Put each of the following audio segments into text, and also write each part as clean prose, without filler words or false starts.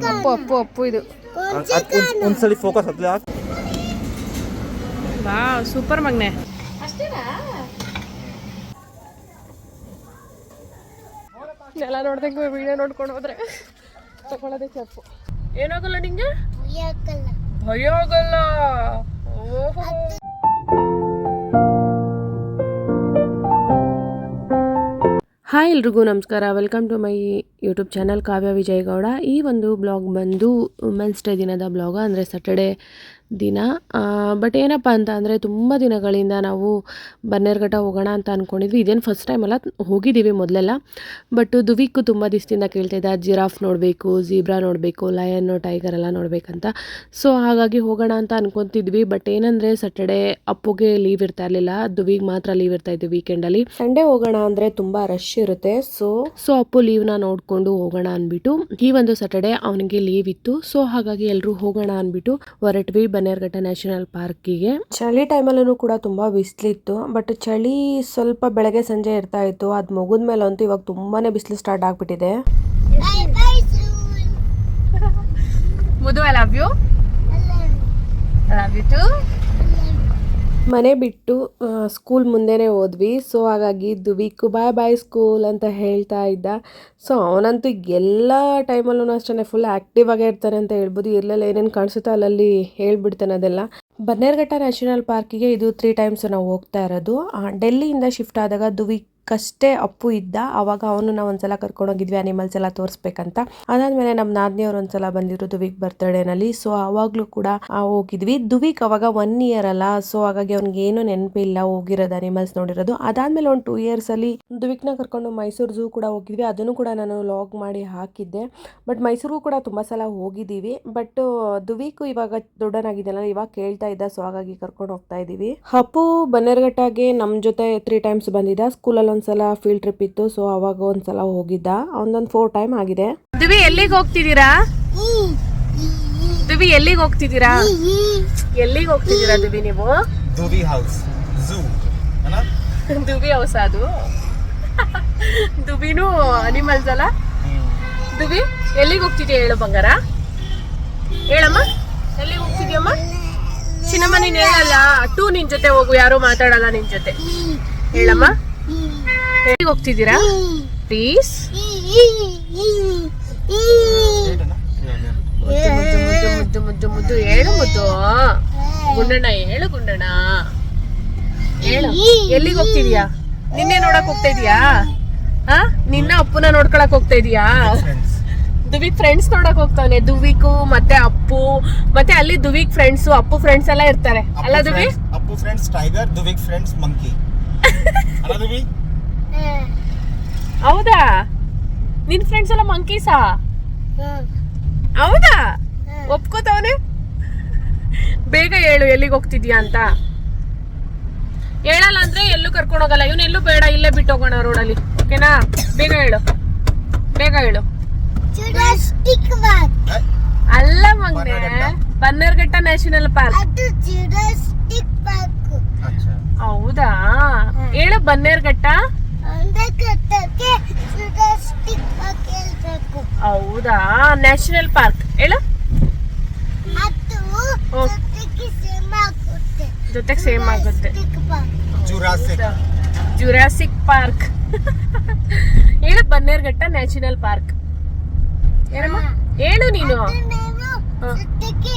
ಅಪ್ಪು ಅಪ್ಪು ಅಪ್ಪು ಇದು ಒಂದ್ಸಲಿ ಫೋಕಸ್ ಹತ್ತಲ. ವಾ ಸೂಪರ್ ಮಗ್ನೆ. ಅಷ್ಟೇನಾ? ಎಲ್ಲ ನೋಡ್ದಂಗೆ ವಿಡಿಯೋ ನೋಡ್ಕೊಂಡು ಹೋದ್ರೆ ತಗೊಳ್ಳೋದೇ ತಪ್ಪು. ಏನಾಗಲ್ಲ ನಿಂಗೆ? ಭಯ ಆಗಲ್ಲ. ಓಹೋ. ಹಾಯ್ ಎಲ್ರಿಗೂ ನಮಸ್ಕಾರ. Welcome to my YouTube channel Kavya Vijay Gowda. ಈ ಒಂದು ಬ್ಲಾಗ್ ಬಂದು ವುಮೆನ್ಸ್ ಡೇ ದಿನದ ಬ್ಲಾಗ್, ಅಂದರೆ ಸ್ಯಾಟರ್ಡೇ ದಿನ. ಬಟ್ ಏನಪ್ಪ ಅಂತ ಅಂದರೆ ತುಂಬ ದಿನಗಳಿಂದ ನಾವು ಬನ್ನೇರುಘಟ್ಟ ಹೋಗೋಣ ಅಂತ ಅಂದ್ಕೊಂಡಿದ್ವಿ. ಇದೇನು ಫಸ್ಟ್ ಟೈಮ್ ಅಲ್ಲ, ಹೋಗಿದ್ದೀವಿ ಮೊದಲೆಲ್ಲ. ಬಟ್ ದುವಿಕ್ಕು ತುಂಬ ದಿವಸದಿಂದ ಕೇಳ್ತಾಯಿದ್ದ ಜಿರಾಫ್ ನೋಡಬೇಕು, ಝೀಬ್ರಾ ನೋಡಬೇಕು, ಲಯನ್ನು, ಟೈಗರ್ ಎಲ್ಲ ನೋಡಬೇಕಂತ. ಸೊ ಹಾಗಾಗಿ ಹೋಗೋಣ ಅಂತ ಅನ್ಕೊತಿದ್ವಿ. ಬಟ್ ಏನಂದರೆ ಸ್ಯಾಟರ್ಡೇ ಅಪ್ಪುಗೆ ಲೀವ್ ಇರ್ತಾ ಇರಲಿಲ್ಲ, ದುವಿಗೆ ಮಾತ್ರ ಲೀವ್ ಇರ್ತಾ ಇತ್ತು ವೀಕೆಂಡಲ್ಲಿ. ಸಂಡೇ ಹೋಗೋಣ ಅಂದರೆ ತುಂಬ ರಶ್ ಇರುತ್ತೆ. ಸೊ ಅಪ್ಪು ಲೀವ್ನ ನೋಡಿಕೊಂಡು ಹೋಗೋಣ ಅಂದ್ಬಿಟ್ಟು ಈ ಒಂದು ಸ್ಯಾಟರ್ಡೇ ಅವನಿಗೆ ಲೀವ್ ಇತ್ತು. ಸೊ ಹಾಗಾಗಿ ಎಲ್ಲರೂ ಹೋಗೋಣ ಅಂದ್ಬಿಟ್ಟು ಹೊರಟ್ವಿ ಬನ್ನೇರುಘಟ್ಟ ನ್ಯಾಷನಲ್ ಪಾರ್ಕಿಗೆ. ಚಳಿ ಟೈಮಲ್ಲೂ ಕೂಡ ತುಂಬಾ ಬಿಸಿಲಿತ್ತು. ಬಟ್ ಚಳಿ ಸ್ವಲ್ಪ ಬೆಳಗ್ಗೆ ಸಂಜೆ ಇರ್ತಾ ಇತ್ತು. ಅದು ಮುಗಿದ ಮೇಲೆ ಅಂತೂ ಇವಾಗ ತುಂಬಾನೇ ಬಿಸಿಲು ಸ್ಟಾರ್ಟ್ ಆಗ್ಬಿಟ್ಟಿದೆ. ಮುದು I love you. I love you too. ಮನೆ ಬಿಟ್ಟು ಸ್ಕೂಲ್ ಮುಂದೆನೇ ಹೋದ್ವಿ. ಸೊ ಹಾಗಾಗಿ ದುವಿಕ್ಕು ಬಾಯ್ ಬಾಯ್ ಸ್ಕೂಲ್ ಅಂತ ಹೇಳ್ತಾ ಇದ್ದ. ಸೊ ಅವನಂತೂ ಎಲ್ಲ ಟೈಮಲ್ಲೂ ಅಷ್ಟೇ ಫುಲ್ ಆ್ಯಕ್ಟಿವ್ ಆಗೇ ಇರ್ತಾನೆ ಅಂತ ಹೇಳ್ಬೋದು. ಎಲ್ಲೆಲ್ಲ ಏನೇನು ಕಾಣಿಸುತ್ತೋ ಅಲ್ಲಲ್ಲಿ ಹೇಳ್ಬಿಡ್ತಾನೆ ಅದೆಲ್ಲ. ಬನ್ನೇರುಘಟ್ಟ ನ್ಯಾಷನಲ್ ಪಾರ್ಕಿಗೆ ಇದು 3 times ನಾವು ಹೋಗ್ತಾ ಇರೋದು. ಡೆಲ್ಲಿಯಿಂದ ಶಿಫ್ಟ್ ಆದಾಗ ದುವಿಕ್ಕಷ್ಟೇ ಅಪ್ಪು ಇದ್ದ. ಆವಾಗ ಅವನು ನಾವು ಒಂದ್ಸಲ ಕರ್ಕೊಂಡೋಗಿದ್ವಿ ಅನಿಮಲ್ಸ್ ಎಲ್ಲ ತೋರಿಸ್ಬೇಕಂತ. ಅದಾದ್ಮೇಲೆ ನಮ್ಮ ನಾದಿನಿಯವ್ರು ಒಂದ್ಸಲ ಬಂದಿದ್ರು ದುವಿಕ್ ಬರ್ತ್ಡೇನಲ್ಲಿ. ಸೊ ಅವಾಗ್ಲೂ ಕೂಡ ಹೋಗಿದ್ವಿ. ದುವಿಕ್ ಅವಾಗ 1 year ಅಲ್ಲ, ಸೊ ಹಾಗಾಗಿ ಅವ್ನಿಗೆ ಏನು ನೆನಪಿಲ್ಲ ಹೋಗಿರೋದು, ಅನಿಮಲ್ಸ್ ನೋಡಿರೋದು. ಅದಾದ್ಮೇಲೆ ಒಂದು 2 years ಅಲ್ಲಿ ದುವಿಕ್ನ ಕರ್ಕೊಂಡು ಮೈಸೂರು ಝೂ ಕೂಡ ಹೋಗಿದ್ವಿ. ಅದನ್ನು ಕೂಡ ನಾನು ಲಾಗ್ ಮಾಡಿ ಹಾಕಿದ್ದೆ. ಬಟ್ ಮೈಸೂರಿಗೂ ಕೂಡ ತುಂಬಾ ಸಲ ಹೋಗಿದ್ದೀವಿ. ಬಟ್ ದುವಿಕ್ ಇವಾಗ ದೊಡ್ಡನಾಗಿದ್ದಲ್ಲ, ಇವಾಗ ಕೇಳ್ತಾ ಇದ್ದ. ಸೊ ಹಾಗಾಗಿ ಕರ್ಕೊಂಡು ಹೋಗ್ತಾ ಇದೀವಿ. ಅಪ್ಪು ಬನ್ನೇರುಘಟ್ಟಗೆ ನಮ್ ಜೊತೆ 3 times ಬಂದಿದ್ದ. ಸ್ಕೂಲಲ್ಲಿ ಒಂದ್ಸಲ ಫೀಲ್ಡ್ ಟ್ರಿಪ್ ಇತ್ತು. ಸೊ ಅವಾಗ ಒಂದ್ಸಲ ಹೋಗಿದ್ದ. ಒಂದೊಂದು 4 time ಆಗಿದೆ. ದುವಿ ಎಲ್ಲಿಗೆ ಹೋಗ್ತಿದ್ದೀರಾ? ದುವಿ ಎಲ್ಲಿಗೆ ಹೋಗ್ತಿದ್ದೀರಾ? ಎಲ್ಲಿಗೆ ಹೋಗ್ತಿದ್ದೀರಾ ದುವಿ ನೀವು? ದುವಿ ಹೌಸ್ ಝೂ ಅಲ್ಲ, ದುವಿ ಹೌಸ್ ಅದು. ದುವಿನೂ ಅನಿಮಲ್ಸ್ ಅಲ್ಲ. ದುವಿ ಎಲ್ಲಿಗೆ ಹೋಗ್ತಿದ್ಯಾ ಹೇಳು ಬಂಗಾರ, ಹೇಳಮ್ಮ ಎಲ್ಲಿಗೆ ಹೋಗ್ತಿದ್ಯಮ್ಮ? ಚಿನ್ನಮ್ಮ ನೀನ್ ಹೇಳಲ್ಲ, ಟೂ ನಿನ್ ಜೊತೆ ಹೋಗು, ಯಾರು ಮಾತಾಡಲ್ಲ ನಿನ್ ಜೊತೆ. ಹೇಳಮ್ಮ ಎಲ್ಲಿಗೆ ಹೋಗ್ತಿದ್ದೀರಾ ಪ್ಲೀಸ್? ಮುದ್ದು ಮುದ್ದು ಮುದ್ದು ಮುದ್ದು ಹೇಳು ಮುದ್ದು. ಗುಂಡಣ್ಣ ಹೇಳು ಗುಂಡಣ್ಣ ಹೇಳು. ಎಲ್ಲಿಗೆ ಹೋಗ್ತಿದ್ಯಾ? ನಿನ್ನೆ ನೋಡಕ್ ಹೋಗ್ತಾ ಇದೀಯಾ? ನಿನ್ನ ಅಪ್ಪನ ನೋಡ್ಕೊಳಕ್ ಹೋಗ್ತಾ ಇದೀಯಾ? ದುವಿಕ್ ಫ್ರೆಂಡ್ಸ್ ನೋಡಕ್ ಹೋಗ್ತಾನೆ. ದುವಿಕು ಮತ್ತೆ ಅಪ್ಪು, ಮತ್ತೆ ಅಲ್ಲಿ ದುವಿಕ್ ಫ್ರೆಂಡ್ಸ್, ಅಪ್ಪು ಫ್ರೆಂಡ್ಸ್ ಎಲ್ಲ ಇರ್ತಾರೆ ಅಲ್ಲ ದುವಿ? ಅಪ್ಪು ಫ್ರೆಂಡ್ಸ್ ಟೈಗರ್, ದುವಿಕ್ ಫ್ರೆಂಡ್ಸ್ ಮಂಕಿ ಅಲ್ಲ ದುವಿ? ಹೌದಾ? ನಿನ್ ಫ್ರೆಂಡ್ಸ್ ಎಲ್ಲ ಮಂಕೀಸಾ? ಹೌದಾ? ಒಪ್ಕೋತವನೆ. ಬೇಗ ಹೇಳು ಎಲ್ಲಿಗೆ ಹೋಗ್ತಿದ್ಯಾ ಅಂತ. ಹೇಳಲ್ಲ ಅಂದ್ರೆ ಎಲ್ಲೂ ಕರ್ಕೊಂಡು ಹೋಗಲ್ಲ. ಇವನೆಲ್ಲೂ ಬೇಡ, ಇಲ್ಲೇ ಬಿಟ್ಟು ಹೋಗೋಣ ರೋಡಲ್ಲಿ. ಓಕೆನಾ? ಬೇಗ ಹೇಳು, ಬೇಗ ಹೇಳು. ಅಲ್ಲ ಮಗನೆ, ಬನ್ನೇರುಘಟ್ಟ ನ್ಯಾಷನಲ್ ಪಾರ್ಕ್. ಹೌದಾ? ಹೇಳು ಬನ್ನೇರುಘಟ್ಟ. ಹೌದಾ? ನ್ಯಾಷನಲ್ ಪಾರ್ಕ್ ಹೇಳು. ಜೊತೆಗೆ ಸೇಮ್ ಆಗುತ್ತೆ. Jurassic park. ಹೇಳು ಬನ್ನೇರುಘಟ್ಟ ನ್ಯಾಷನಲ್ ಪಾರ್ಕ್. ಏನಮ್ಮ ಹೇಳು ನೀನು. ಜೊತೆಗೆ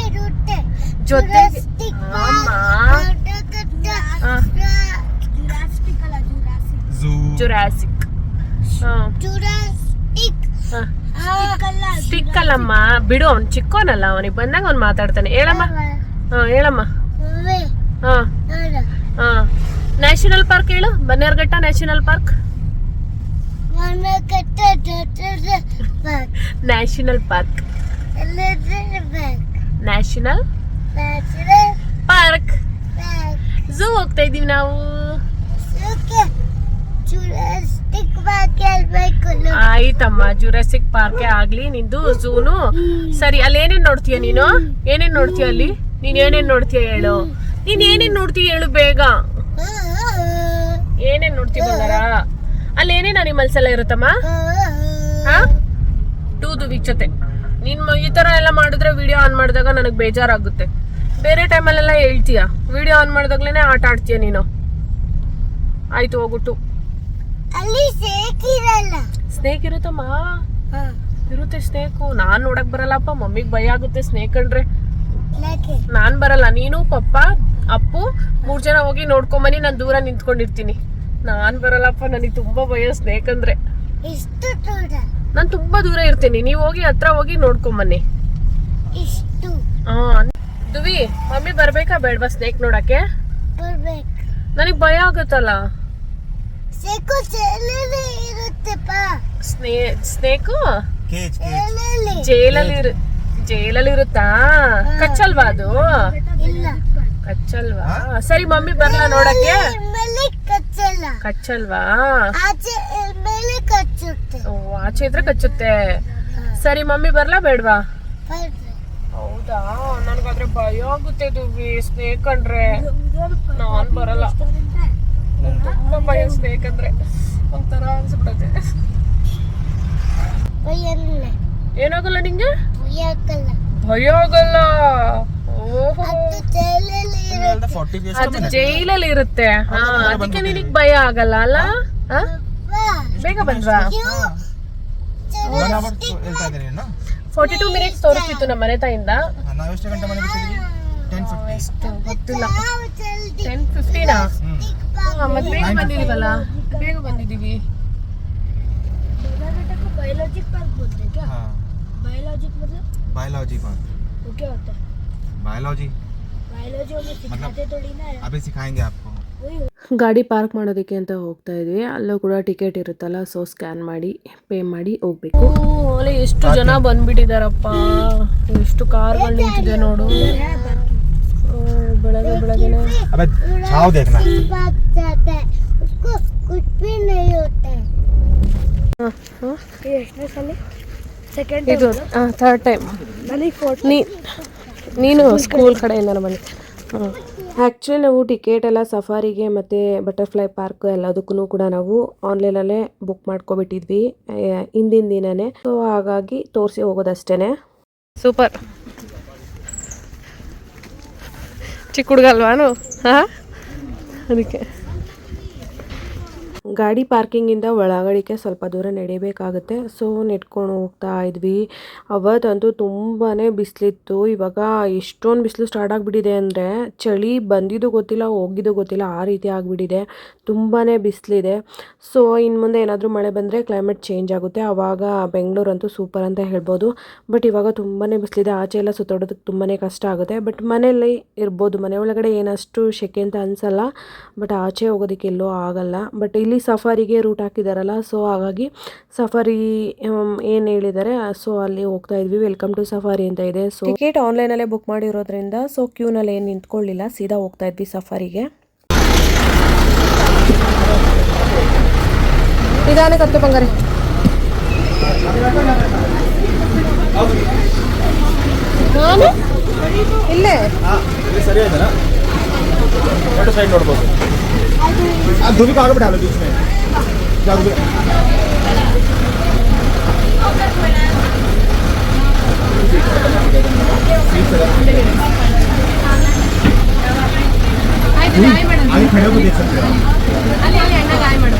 ಜುರಾಸಿಕ್ ಸ್ಟಿಕ್ ಅಲ್ಲಮ್ಮ, ಬಿಡು, ಅವ್ನು ಚಿಕ್ಕೋನಲ್ಲ, ಅವನಿಗೆ ಬಂದಾಗ ಅವ್ನು ಮಾತಾಡ್ತಾನೆ. ಹೇಳಮ್ಮ. ಹೇಳಮ್ಮ. ನ್ಯಾಷನಲ್ ಪಾರ್ಕ್ ಹೇಳು. Bannerghatta national park. National park. National park. Zoo ಹೋಗ್ತಾ ಇದೀವಿ ನಾವು. ಆಯ್ತಮ್ಮ, ಜುರಾಸಿಕ್ ಪಾರ್ಕ್ ಆಗ್ಲಿ, ನಿಂದು ಝೂನು ಸರಿ. ಅಲ್ಲಿ ಏನೇನ್ ನೋಡ್ತೀಯ ನೀನು? ಏನೇನ್ ನೋಡ್ತೀಯ ಅಲ್ಲಿ? ನೀನ್ ಏನೇನ್ ನೋಡ್ತೀಯ ಹೇಳು. ನೀನ್ ಏನೇನ್ ನೋಡ್ತೀಯ ಹೇಳು ಬೇಗ. ಏನೇನ್ ನೋಡ್ತೀಯ ಬಂಗಾರ? ಅಲ್ಲಿ ಏನೇನ್ ಅನಿಮಲ್ಸ್ ಎಲ್ಲ ಇರುತ್ತಮ್ಮ? 2 ದುವಿಕ್ ಜೊತೆ ನೀನ್ ಈ ತರ ಎಲ್ಲ ಮಾಡಿದ್ರೆ ವಿಡಿಯೋ ಆನ್ ಮಾಡಿದಾಗ ನನಗೆ ಬೇಜಾರಾಗುತ್ತೆ. ಬೇರೆ ಟೈಮಲ್ಲೆಲ್ಲ ಹೇಳ್ತೀಯ, ವಿಡಿಯೋ ಆನ್ ಮಾಡಿದಾಗ್ಲೇನೆ ಆಟ ಆಡ್ತೀಯ ನೀನು. ಆಯ್ತು ಹೋಗ್ಬಿಟ್ಟು. ಸ್ನೇಕ್ ಇರುತ್ತಮ್ಮ, ಇರುತ್ತೆ ಸ್ನೇಕು. ನಾನ್ ನೋಡಕ್ ಬರಲ್ಲಪ್ಪ, ಮಮ್ಮಿಗ್ ಭಯ ಆಗುತ್ತೆ ಸ್ನೇಕ್ ಅಂದ್ರೆ. ನಾನ್ ಬರಲ್ಲ, ನೀನು ಪಪ್ಪ ಅಪ್ಪು 3 ಜನ ಹೋಗಿ ನೋಡ್ಕೊಂಬನಿ, ನಾನ್ ದೂರ ನಿಂತ್ಕೊಂಡಿರ್ತೀನಿ. ನಾನ್ ಬರಲ್ಲಪ್ಪ, ನನಗೆ ತುಂಬಾ ಭಯ ಸ್ನೇಕ್ ಅಂದ್ರೆ. ನಾನ್ ತುಂಬಾ ದೂರ ಇರ್ತೀನಿ, ನೀವ್ ಹೋಗಿ ಹತ್ರ ಹೋಗಿ ನೋಡ್ಕೊಂಬನ್ನಿ. ದುವಿ, ಮಮ್ಮಿ ಬರ್ಬೇಕಾ ಬೇಡ್ವಾ ಸ್ನೇಕ್ ನೋಡಕ್ಕೆ? ನನಗ್ ಭಯ ಆಗುತ್ತಲ್ಲ. ಸ್ನೇಕು ಜೈಲಲ್ಲಿ ಇರುತ್ತಾ? ಕಚ್ಚಲ್ವಾ ಅದು? ಕಚ್ಚಲ್ವಾ? ಸರಿ ಮಮ್ಮಿ ಬರ್ಲಾ ನೋಡಕ್ಕೆ? ಕಚ್ಚಲ್ವಾ? ಓ, ಆಚೆ ಇದ್ರೆ ಕಚ್ಚುತ್ತೆ. ಸರಿ ಮಮ್ಮಿ ಬರ್ಲಾ ಬೇಡ್ವಾ? ಹೌದಾ, ನನ್ಗಾದ್ರೆ ಭಯ ಆಗುತ್ತೆ ದುವಿ ಸ್ನೇಕ್ ಅಂದ್ರೆ. ನಾನ್ ಬರಲ್ಲ, ತುಂಬಾ ಭಯ ಸ್ನೇಕ್ ಅಂದ್ರೆ. ಒಂಥರ ಅನ್ಸ್ಬಿಡತ್ತೆ. ಏನಾಗಲ್ಲ ನಿಂಗೆ? ಭಯ ಆಗಲ್ಲ. ಅದು ಜೈಲಲ್ಲಿ ಇರುತ್ತೆ. ಅದಕ್ಕೆ ನಿನಗ್ ಭಯ ಆಗಲ್ಲ ಅಲ್ಲ? ಬೇಗ ಬಂದ್ವಾ? 42 ಮಿನಿಟ್ಸ್ ತೋರಿಸ್ತಿತ್ತು ನಮ್ಮ ಮನೆ ತಾಯಿಂದ. ಗೊತ್ತಿಲ್ಲ, 10:15. ಮತ್ತೆ ಬೇಗ ಬಂದಿದೀವಲ್ಲ, ಬೇಗ ಬಂದಿದೀವಿ. बायोलॉजिक पार्क बोलते हैं क्या? हाँ। बायोलॉजिक मतलब? Biology park. वो क्या होता है? बायोलॉजी हमें सिखाते थोड़ी ना है। अभी सिखाएंगे आपको। ಗಾಡಿ ಪಾರ್ಕ್ ಮಾಡೋದಕ್ಕೆ ಅಂತ ಹೋಗ್ತಾ ಇದ್ವಿ. ಅಲ್ಲೂ ಕೂಡ ಟಿಕೆಟ್ ಇರುತ್ತಲ್ಲ, ಸೊ ಸ್ಕ್ಯಾನ್ ಮಾಡಿ ಪೇ ಮಾಡಿ ಹೋಗ್ಬೇಕು. ಅಲ್ಲಿ ಎಷ್ಟು ಜನ ಬಂದ್ಬಿಟ್ಟಿದಾರಪ್ಪ, ಎಷ್ಟು ಕಾರ್ಗಳು ನಿಂತಿದೆ ನೋಡು. ಬೆಳಗ್ಗೆ ಬೆಳಗ್ಗೆನೆ. ಇದು 3rd ಟೈಮ್ ನೀನು ಸ್ಕೂಲ್ ಕಡೆಯಿಂದ ಬಂದಿದ್ದೆ. ಆ್ಯಕ್ಚುಲಿ ನಾವು ಟಿಕೆಟ್ ಎಲ್ಲ ಸಫಾರಿಗೆ ಮತ್ತು ಬಟರ್ಫ್ಲೈ ಪಾರ್ಕ್ ಎಲ್ಲದಕ್ಕೂ ಕೂಡ ನಾವು ಆನ್ಲೈನಲ್ಲೇ ಬುಕ್ ಮಾಡ್ಕೊಬಿಟ್ಟಿದ್ವಿ ಹಿಂದಿನ ದಿನನೇ. ಸೊ ಹಾಗಾಗಿ ತೋರಿಸಿ ಹೋಗೋದಷ್ಟೇ. ಸೂಪರ್, ಚಿಕ್ಕ ಹುಡುಗ ಅಲ್ವಾನು? ಹಾಂ, ಅದಕ್ಕೆ ಗಾಡಿ ಪಾರ್ಕಿಂಗಿಂದ ಒಳಗಡೆಗೆ ಸ್ವಲ್ಪ ದೂರ ನಡಿಬೇಕಾಗುತ್ತೆ. ಸೊ ನೆಟ್ಕೊಂಡು ಹೋಗ್ತಾ ಇದ್ವಿ. ಅವತ್ತಂತೂ ತುಂಬಾ ಬಿಸಿಲಿತ್ತು. ಇವಾಗ ಎಷ್ಟೊಂದು ಬಿಸಿಲು ಸ್ಟಾರ್ಟ್ ಆಗಿಬಿಟ್ಟಿದೆ ಅಂದರೆ, ಚಳಿ ಬಂದಿದ್ದು ಗೊತ್ತಿಲ್ಲ ಹೋಗಿದ್ದು ಗೊತ್ತಿಲ್ಲ, ಆ ರೀತಿ ಆಗಿಬಿಟ್ಟಿದೆ. ತುಂಬಾ ಬಿಸಿಲಿದೆ. ಸೊ ಇನ್ನು ಮುಂದೆ ಏನಾದರೂ ಮಳೆ ಬಂದರೆ ಕ್ಲೈಮೇಟ್ ಚೇಂಜ್ ಆಗುತ್ತೆ. ಆವಾಗ ಬೆಂಗಳೂರಂತೂ ಸೂಪರ್ ಅಂತ ಹೇಳ್ಬೋದು. ಬಟ್ ಇವಾಗ ತುಂಬಾ ಬಿಸಿಲಿದೆ, ಆಚೆ ಎಲ್ಲ ಸುತ್ತಾಡೋದಕ್ಕೆ ತುಂಬಾ ಕಷ್ಟ ಆಗುತ್ತೆ. ಬಟ್ ಮನೆಯಲ್ಲಿ ಇರ್ಬೋದು, ಮನೆ ಒಳಗಡೆ ಏನಷ್ಟು ಸೆಕೆ ಅಂತ ಅನಿಸಲ್ಲ. ಬಟ್ ಆಚೆ ಹೋಗೋದಕ್ಕೆ ಎಲ್ಲೂ ಆಗಲ್ಲ. ಬಟ್ ಇಲ್ಲಿ ಸಫಾರಿಗೆ ರೂಟ್ ಹಾಕಿದಾರಲ್ಲ, ಸೊ ಹಾಗಾಗಿ ಸಫಾರಿ ಏನು ಹೇಳಿದ್ದಾರೆ, ಸೊ ಅಲ್ಲಿ ಹೋಗ್ತಾ ಇದ್ವಿ. ವೆಲ್ಕಮ್ ಟು ಸಫಾರಿ ಅಂತ ಇದೆ. ಸೊ ಟಿಕೆಟ್ ಆನ್ಲೈನಲ್ಲೇ ಬುಕ್ ಮಾಡಿರೋದ್ರಿಂದ ಸೊ ಕ್ಯೂನಲ್ಲಿ ಏನು ನಿಂತ್ಕೊಳ್ಳಿಲ್ಲ, ಸೀದಾ ಹೋಗ್ತಾ ಇದ್ವಿ ಸಫಾರಿಗೆ. ನಿಧಾನ ಕತ್ತು ಬಂಗಾರಿ. ನಾನು ಇಲ್ಲೇ ಸರಿ ಆಯ್ತಾ? ಸೈಡ್ ನೋಡ್ಬೋದು. ದುಬಿ को आगे बैठा लो बीच में। जाओ दुबी। आगे खड़े होकर देख सकते हो। ಅಲ್ಲಿ ಅಣ್ಣ ಗಾಯ ಮಾಡು.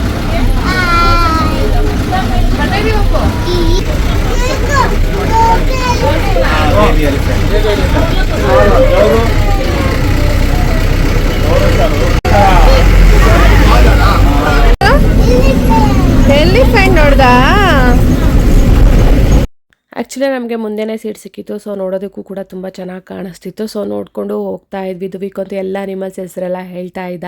ಬರ್ತೇವಿ ಹೋಗೋ. ಎಲಿಫೆಂಟ್ ನೋಡ್ದಾ? ಆ್ಯಕ್ಚುಲಿ ನಮಗೆ ಮುಂದೆನೇ ಸೀಟ್ ಸಿಕ್ಕಿತ್ತು. ಸೊ ನೋಡೋದಕ್ಕೂ ಕೂಡ ತುಂಬ ಚೆನ್ನಾಗಿ ಕಾಣಿಸ್ತಿತ್ತು. ಸೊ ನೋಡಿಕೊಂಡು ಹೋಗ್ತಾ ಇದ್ವಿ. ದುಬಿಕಂತೂ ಎಲ್ಲ ಅನಿಮಲ್ಸ್ ಹೆಸರೆಲ್ಲ ಹೇಳ್ತಾ ಇದ್ದ.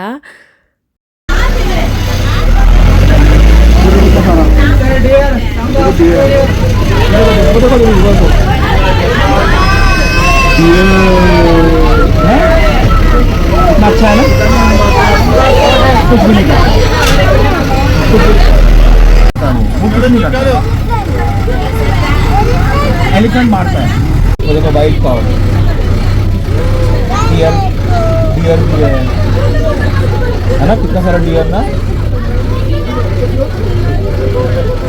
अच्छा है ना? कुछ भी नहीं करता। एलिफेंट मारता है। वो देखो वाइट पावर। डियर डियर भी है ना? कितना सारा डियर ना?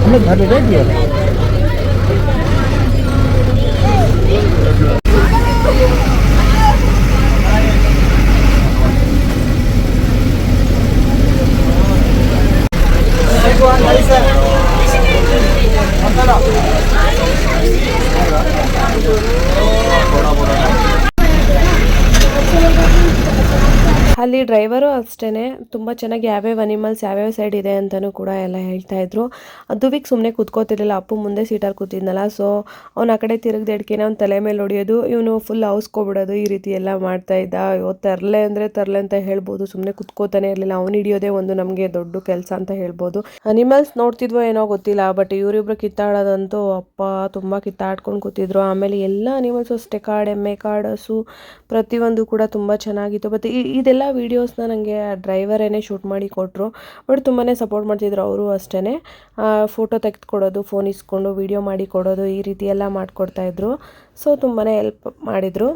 हम लोग घर पे गए डियर। ಅಲ್ಲಿ ಡ್ರೈವರು ಅಷ್ಟೇ ತುಂಬ ಚೆನ್ನಾಗಿ ಯಾವ್ಯಾವ ಅನಿಮಲ್ಸ್ ಯಾವ್ಯಾವ ಸೈಡ್ ಇದೆ ಅಂತಲೂ ಕೂಡ ಎಲ್ಲ ಹೇಳ್ತಾಯಿದ್ರು. ದುವಿಗೆ ಸುಮ್ಮನೆ ಕೂತ್ಕೋತಿರ್ಲಿಲ್ಲ, ಅಪ್ಪು ಮುಂದೆ ಸೀಟಲ್ಲಿ ಕೂತಿದ್ನಲ್ಲ, ಸೊ ಅವ್ನು ಆ ಕಡೆ ತಿರುಗ್ದೇಡ್ಕೆನೆ ಅವ್ನು ತಲೆ ಮೇಲೆ ಹೊಡಿಯೋದು, ಇವನು ಫುಲ್ ಔಸ್ಕೊಬಿಡೋದು, ಈ ರೀತಿ ಎಲ್ಲ ಮಾಡ್ತಾಯಿದ್ದ. ತರಲೆ ಅಂದರೆ ತರಲೆ ಅಂತ ಹೇಳ್ಬೋದು, ಸುಮ್ಮನೆ ಕುತ್ಕೋತಾನೆ ಇರಲಿಲ್ಲ. ಅವ್ನು ಹಿಡಿಯೋದೇ ಒಂದು ನಮಗೆ ದೊಡ್ಡ ಕೆಲಸ ಅಂತ ಹೇಳ್ಬೋದು. ಅನಿಮಲ್ಸ್ ನೋಡ್ತಿದ್ವೋ ಏನೋ ಗೊತ್ತಿಲ್ಲ, ಬಟ್ ಇವರಿಬ್ರು ಕಿತ್ತಾಡೋದಂತೂ ಅಪ್ಪ ತುಂಬ ಕಿತ್ತಾಡ್ಕೊಂಡು ಕೂತಿದ್ರು. ಆಮೇಲೆ ಎಲ್ಲ ಅನಿಮಲ್ಸು ಅಷ್ಟೇ, ಕಾಡೆಮ್ಮೆ, ಕಾಡಸು, ಪ್ರತಿಯೊಂದು ಕೂಡ ತುಂಬ ಚೆನ್ನಾಗಿತ್ತು. ಮತ್ತು ಇದೆಲ್ಲ ವೀಡಿಯೋಸ್ನ ನನಗೆ ಡ್ರೈವರೇನೆ ಶೂಟ್ ಮಾಡಿ ಕೊಟ್ಟರು. ಬಟ್ ತುಂಬಾ ಸಪೋರ್ಟ್ ಮಾಡ್ತಿದ್ರು ಅವರು ಅಷ್ಟೇ. ಫೋಟೋ ತೆಗೆದುಕೊಡೋದು, ಫೋನ್ ಇಸ್ಕೊಂಡು ವೀಡಿಯೋ ಮಾಡಿ ಕೊಡೋದು, ಈ ರೀತಿ ಎಲ್ಲ ಮಾಡಿಕೊಡ್ತಾಯಿದ್ರು. ಸೊ ತುಂಬಾ ಹೆಲ್ಪ್ ಮಾಡಿದರು.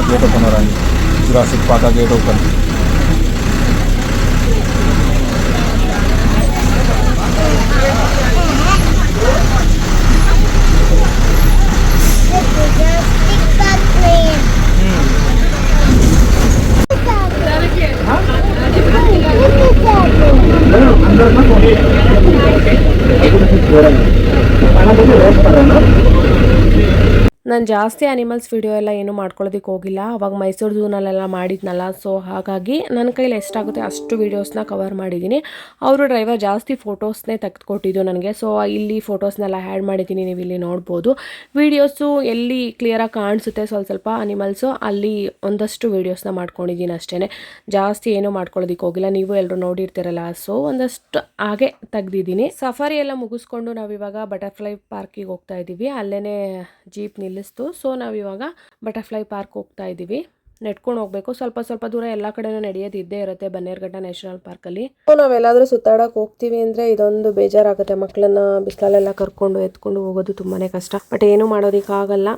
गेट ओपन हो रहा है, जुरासिक पार्क का गेट ओपन. ನಾನು ಜಾಸ್ತಿ ಆ್ಯನಿಮಲ್ಸ್ ವಿಡಿಯೋ ಎಲ್ಲ ಏನು ಮಾಡ್ಕೊಳ್ಳೋದಕ್ಕೆ ಹೋಗಿಲ್ಲ. ಅವಾಗ ಮೈಸೂರು ಝೂನಲ್ಲೆಲ್ಲ ಮಾಡಿದ್ನಲ್ಲ, ಸೊ ಹಾಗಾಗಿ ನನ್ನ ಕೈಲಿ ಎಷ್ಟಾಗುತ್ತೆ ಅಷ್ಟು ವೀಡಿಯೋಸ್ನ ಕವರ್ ಮಾಡಿದ್ದೀನಿ. ಅವರು ಡ್ರೈವರ್ ಜಾಸ್ತಿ ಫೋಟೋಸ್ನೇ ತೆಗೆದುಕೊಟ್ಟಿದ್ದು ನನಗೆ, ಸೊ ಇಲ್ಲಿ ಫೋಟೋಸ್ನೆಲ್ಲ ಆ್ಯಡ್ ಮಾಡಿದ್ದೀನಿ, ನೀವು ಇಲ್ಲಿ ನೋಡ್ಬೋದು. ವೀಡಿಯೋಸು ಎಲ್ಲಿ ಕ್ಲಿಯರಾಗಿ ಕಾಣಿಸುತ್ತೆ ಸ್ವಲ್ಪ ಅನಿಮಲ್ಸು, ಅಲ್ಲಿ ಒಂದಷ್ಟು ವೀಡಿಯೋಸ್ನ ಮಾಡ್ಕೊಂಡಿದ್ದೀನಿ ಅಷ್ಟೇ. ಜಾಸ್ತಿ ಏನೂ ಮಾಡ್ಕೊಳ್ಳೋದಕ್ಕೆ ಹೋಗಿಲ್ಲ, ನೀವು ಎಲ್ಲರೂ ನೋಡಿರ್ತೀರಲ್ಲ, ಸೊ ಒಂದಷ್ಟು ಹಾಗೆ ತೆಗ್ದಿದ್ದೀನಿ. ಸಫಾರಿ ಎಲ್ಲ ಮುಗಿಸ್ಕೊಂಡು ನಾವಿವಾಗ ಬಟರ್ಫ್ಲೈ ಪಾರ್ಕಿಗೆ ಹೋಗ್ತಾ ಇದ್ದೀವಿ. ಅಲ್ಲೇ ಜೀಪ್ ನಿಲ್ಲಿಸ್ತು, ಸೊ ನಾವಿವಾಗ ಬಟರ್ಫ್ಲೈ ಪಾರ್ಕ್ ಹೋಗ್ತಾ ಇದ್ದೀವಿ. ನೆಟ್ಕೊಂಡು ಹೋಗ್ಬೇಕು, ಸ್ವಲ್ಪ ದೂರ ಎಲ್ಲ ಕಡೆನೂ ನಡೆಯೋದು ಇದ್ದೇ ಇರುತ್ತೆ ಬನ್ನೇರುಘಟ್ಟ ನ್ಯಾಷನಲ್ ಪಾರ್ಕಲ್ಲಿ. ನಾವೆಲ್ಲಾದರೂ ಸುತ್ತಾಡಕ್ಕೆ ಹೋಗ್ತೀವಿ ಅಂದರೆ ಇದೊಂದು ಬೇಜಾರಾಗುತ್ತೆ, ಮಕ್ಕಳನ್ನ ಬಿಸಿಲಲ್ಲೆಲ್ಲ ಕರ್ಕೊಂಡು ಎತ್ಕೊಂಡು ಹೋಗೋದು ತುಂಬಾ ಕಷ್ಟ. ಬಟ್ ಏನೂ ಮಾಡೋದಕ್ಕಾಗಲ್ಲ,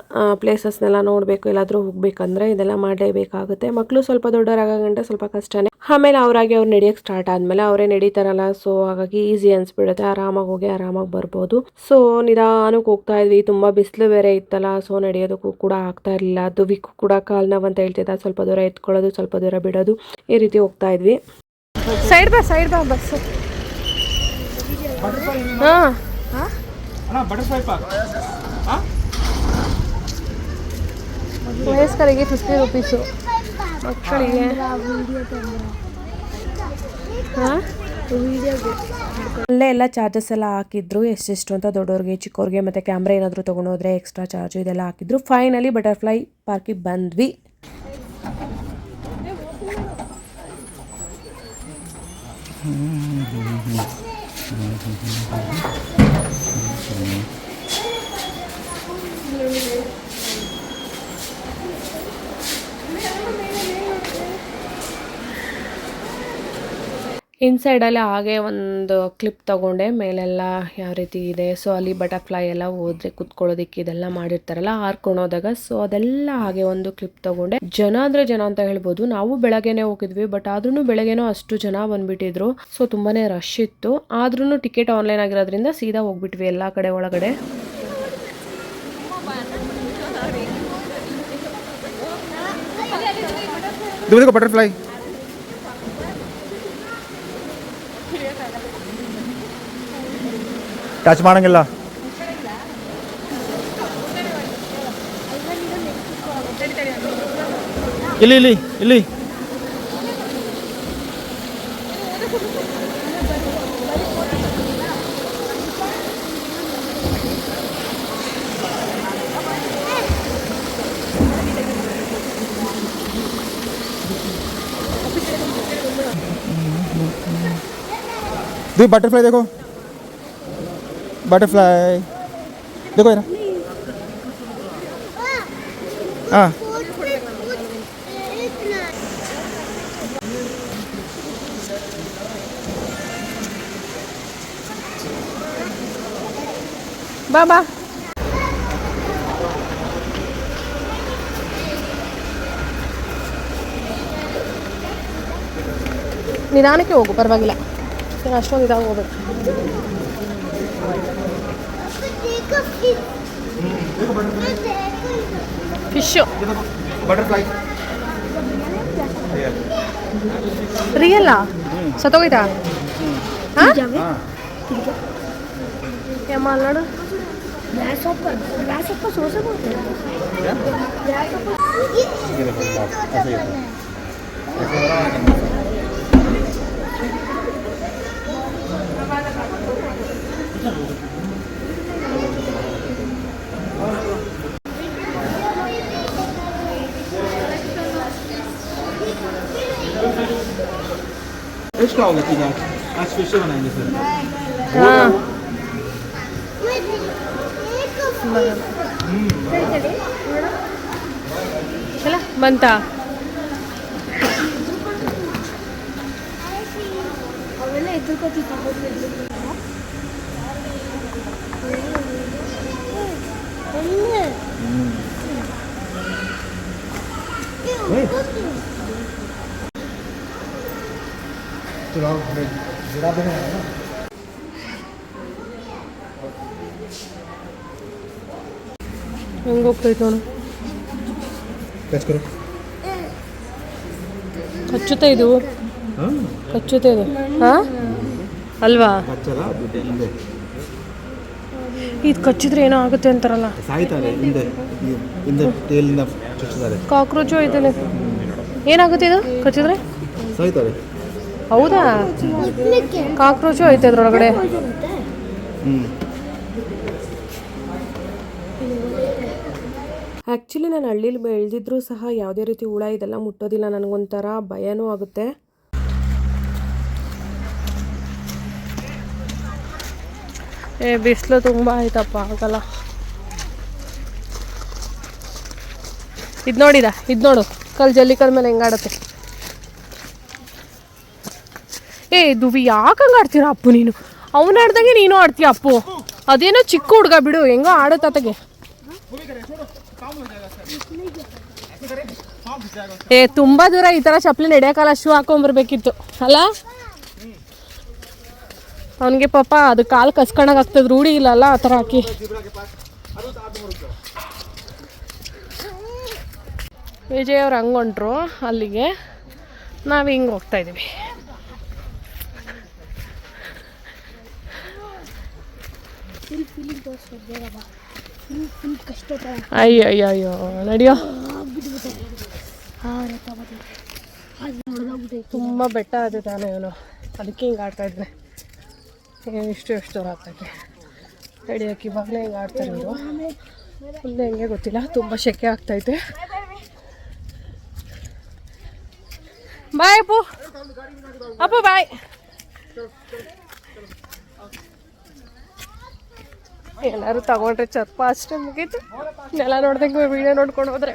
ಪ್ಲೇಸಸ್ನೆಲ್ಲ ನೋಡಬೇಕು, ಎಲ್ಲಾದರೂ ಹೋಗ್ಬೇಕಂದ್ರೆ ಇದೆಲ್ಲ ಮಾಡಲೇಬೇಕಾಗುತ್ತೆ. ಮಕ್ಕಳು ಸ್ವಲ್ಪ ದೊಡ್ಡವರಾಗಂటే ಸ್ವಲ್ಪ ಕಷ್ಟನೇ. ಆಮೇಲೆ ಅವ್ರು ನಡೆಯೋಕ್ಕೆ ಸ್ಟಾರ್ಟ್ ಆದಮೇಲೆ ಅವರೇ ನಡೀತಾರಲ್ಲ, ಸೊ ಹಾಗಾಗಿ ಈಸಿ ಅನಿಸ್ಬಿಡುತ್ತೆ, ಆರಾಮಾಗಿ ಹೋಗಿ ಆರಾಮಾಗಿ ಬರ್ಬೋದು. ಸೊ ನಿಧಾನಕ್ಕೆ ಹೋಗ್ತಾ ಇದ್ವಿ, ತುಂಬ ಬಿಸಿಲು ಬೇರೆ ಇತ್ತಲ್ಲ, ಸೊ ನಡೆಯೋದಕ್ಕೂ ಕೂಡ ಆಗ್ತಾ ಇರಲಿಲ್ಲ. ದುವಿಕ್ಕೂ ಕೂಡ ಕಾಲು ನೋವು ಅಂತ ಹೇಳ್ತಿದ್ದ, ಸ್ವಲ್ಪ ದೂರ ಎತ್ಕೊಳ್ಳೋದು, ಸ್ವಲ್ಪ ದೂರ ಬಿಡೋದು, ಈ ರೀತಿ ಹೋಗ್ತಾ ಇದ್ವಿ. ಸೈಡ್ ಬಾ ಬಸ್. ವಯಸ್ಕರಿಗೆ 50 ರೂಪೀಸು, ಮಕ್ಕಳಿಗೆ ಅಲ್ಲೇ ಎಲ್ಲ ಚಾರ್ಜಸ್ ಎಲ್ಲ ಹಾಕಿದ್ರು, ಎಷ್ಟೆಷ್ಟು ಅಂತ ದೊಡ್ಡವ್ರಿಗೆ ಚಿಕ್ಕವ್ರಿಗೆ, ಮತ್ತು ಕ್ಯಾಮ್ರಾ ಏನಾದರೂ ತೊಗೊಂಡೋದ್ರೆ ಎಕ್ಸ್ಟ್ರಾ ಚಾರ್ಜು ಇದೆಲ್ಲ ಹಾಕಿದ್ರು. ಫೈನಲಿ ಬಟರ್ಫ್ಲೈ ಪಾರ್ಕಿಗೆ ಬಂದ್ವಿ. ಇನ್ಸೈಡಲ್ಲಿ ಹಾಗೆ ಒಂದು ಕ್ಲಿಪ್ ತೊಗೊಂಡೆ, ಮೇಲೆಲ್ಲ ಯಾವ ರೀತಿ ಇದೆ, ಸೊ ಅಲ್ಲಿ ಬಟರ್ಫ್ಲೈ ಎಲ್ಲ ಹೋದ್ರೆ ಕುತ್ಕೊಳ್ಳೋದಕ್ಕೆ ಇದೆಲ್ಲ ಮಾಡಿರ್ತಾರಲ್ಲ ಹಾರ್ಕೊಂಡೋದಾಗ, ಸೊ ಅದೆಲ್ಲ ಹಾಗೆ ಒಂದು ಕ್ಲಿಪ್ ತೊಗೊಂಡೆ. ಜನ ಅಂದರೆ ಜನ ಅಂತ ಹೇಳ್ಬೋದು. ನಾವು ಬೆಳಗ್ಗೆನೇ ಹೋಗಿದ್ವಿ, ಬಟ್ ಆದ್ರೂ ಬೆಳಗ್ಗೆನೂ ಅಷ್ಟು ಜನ ಬಂದ್ಬಿಟ್ಟಿದ್ರು, ಸೊ ತುಂಬಾ ರಶ್ ಇತ್ತು. ಆದ್ರೂ ಟಿಕೆಟ್ ಆನ್ಲೈನ್ ಆಗಿರೋದ್ರಿಂದ ಸೀದಾ ಹೋಗ್ಬಿಟ್ವಿ ಎಲ್ಲ ಕಡೆ ಒಳಗಡೆ. ಬಟರ್ಫ್ಲೈ ಟಚ್ ಮಾಡಂಗಿಲ್ಲ. ಇಲ್ಲಿ ಇಲ್ಲಿ ಇಲ್ಲಿ दुई बटरफ्लाई देखो, बटरफ्लाई देखो यार। हाँ ಬಾ ಬಾ. ನಿಧಾನಕ್ಕೆ ಹೋಗು, ಪರವಾಗಿಲ್ಲ. ಅಷ್ಟೊಂದು ಇದಾಗ ಹೋಗ್ಬೇಕು. ಫಿಶು बटरफ्लाई ರಿಯಲ್ಲಾ ಸತ್ತೋಗೈತಾ? ಹಾಂ ಯಮ್ಮ ಅಲ್ಲಿ ನೋಡು. ಎಷ್ಟು ಆಗುತ್ತೆ ಈಗ? आज फिश बनाएंगे सर. ಹಾಂ ಚಲ ಬಂತಾ? चलो जरा देना है ना. ಹೆಂಗೆ ಹೋಗ್ತೈತೆ ನೋಡು. टच करो. ಕಚ್ಚುತ್ತೆ ಇದು, ಹಾಂ ಕಚ್ಚುತ್ತೆ ಇದು. ಹಾಂ ಅಲ್ವಾ? ಕಚ್ಚಲ್ಲ, ಹಿಂದೆ ಇದು ಕಚ್ಚಿದ್ರೆ ಏನೋ ಆಗುತ್ತೆ ಅಂತಾರಲ್ಲ. ಸಾಯ್ತಾರೆ, ಹಿಂದೆ ಹಿಂದೆ ಟೇಲಿಂದ ಚುಚ್ಚಿದ್ದಾರೆ. ಕಾಕ್ರೋಚು ಐತಲ್ಲ, ಏನಾಗುತ್ತೆ ಇದು ಕಚ್ಚಿದ್ರೆ? ಸಾಯ್ತಾರೆ. ಹೌದಾ? ಕಾಕ್ರೋಚು ಐತೆ ಅದ್ರೊಳಗಡೆ. ಆ್ಯಕ್ಚುಲಿ ನಾನು ಹಳ್ಳೀಲಿ ಬೆಳೆದಿದ್ರೂ ಸಹ ಯಾವುದೇ ರೀತಿ ಹುಳ ಇದೆಲ್ಲ ಮುಟ್ಟೋದಿಲ್ಲ. ನನಗೊಂಥರ ಭಯನೂ ಆಗುತ್ತೆ. ಬಿಸಿಲು ತುಂಬ ಆಯ್ತಪ್ಪ, ಆಗಲ್ಲ. ಇದು ನೋಡಿದ, ಇದು ನೋಡು ಕಲ್ ಜಲ್ಲಿಕಲ್ ಮೇಲೆ ಹೆಂಗಾಡತ್ತೆ. ದುವಿ ಯಾಕೆ ಹಂಗೆ ಆಡ್ತೀರಾ ಅಪ್ಪು? ನೀನು ಅವನು ಆಡ್ದಂಗೆ ನೀನು ಆಡ್ತೀಯ ಅಪ್ಪು. ಅದೇನೋ ಚಿಕ್ಕ ಹುಡುಗ ಬಿಡು, ಹೆಂಗೋ ಆಡತ್ತಾತಗೆ. ತುಂಬ ದೂರ ಈ ಥರ ಚಪ್ಪಲಿ ನಡೆಯೋಕ್ಕಲ್ಲ, ಶೂ ಹಾಕೊಂಬರ್ಬೇಕಿತ್ತು ಅಲ್ಲ. ಅವನಿಗೆ ಪಾಪ ಅದು ಕಾಲು ಕಸ್ಕೊಂಡಾಗ ಆಗ್ತದೆ, ರೂಢಿ ಇಲ್ಲಲ್ಲ ಆ ಥರ ಹಾಕಿ. ವಿಜಯ್ ಅವ್ರು ಹಂಗೆ ಹೊಂಟ್ರು ಅಲ್ಲಿಗೆ, ನಾವು ಹಿಂಗೆ ಹೋಗ್ತಾಯಿದ್ದೀವಿ. ಅಯ್ಯೋ ಅಯ್ಯೋ ಅಯ್ಯೋ ನಡಿಯೋ. ತುಂಬ ಬೆಟ್ಟ ಆಯ್ತು ತಾನೇ ಇವನು, ಅದಕ್ಕೆ ಹಿಂಗೆ ಆಡ್ತಾಯಿದ್ದೆ. ಎಷ್ಟು ದೂರ ಆಗ್ತೈತೆ ನಡಿಯೋಕೆ. ಇವಾಗಲೇ ಹಿಂಗೆ ಆಡ್ತಾರೆ ಇವರು, ಮುಂದೆ ಹೆಂಗೆ ಗೊತ್ತಿಲ್ಲ. ತುಂಬ ಸೆಕೆ ಆಗ್ತೈತೆ. ಬಾಯ್ ಅಪ್ಪು, ಅಪ್ಪು ಬಾಯ್. ಎಲ್ಲರೂ ತಗೊಂಡ್ರೆ ಚರ್ಪ ಅಷ್ಟೇ ಮುಗೀತು. ನೆಲ ನೋಡ್ದಂಗೆ ವೀಡಿಯೋ ನೋಡ್ಕೊಂಡು ಹೋದ್ರೆ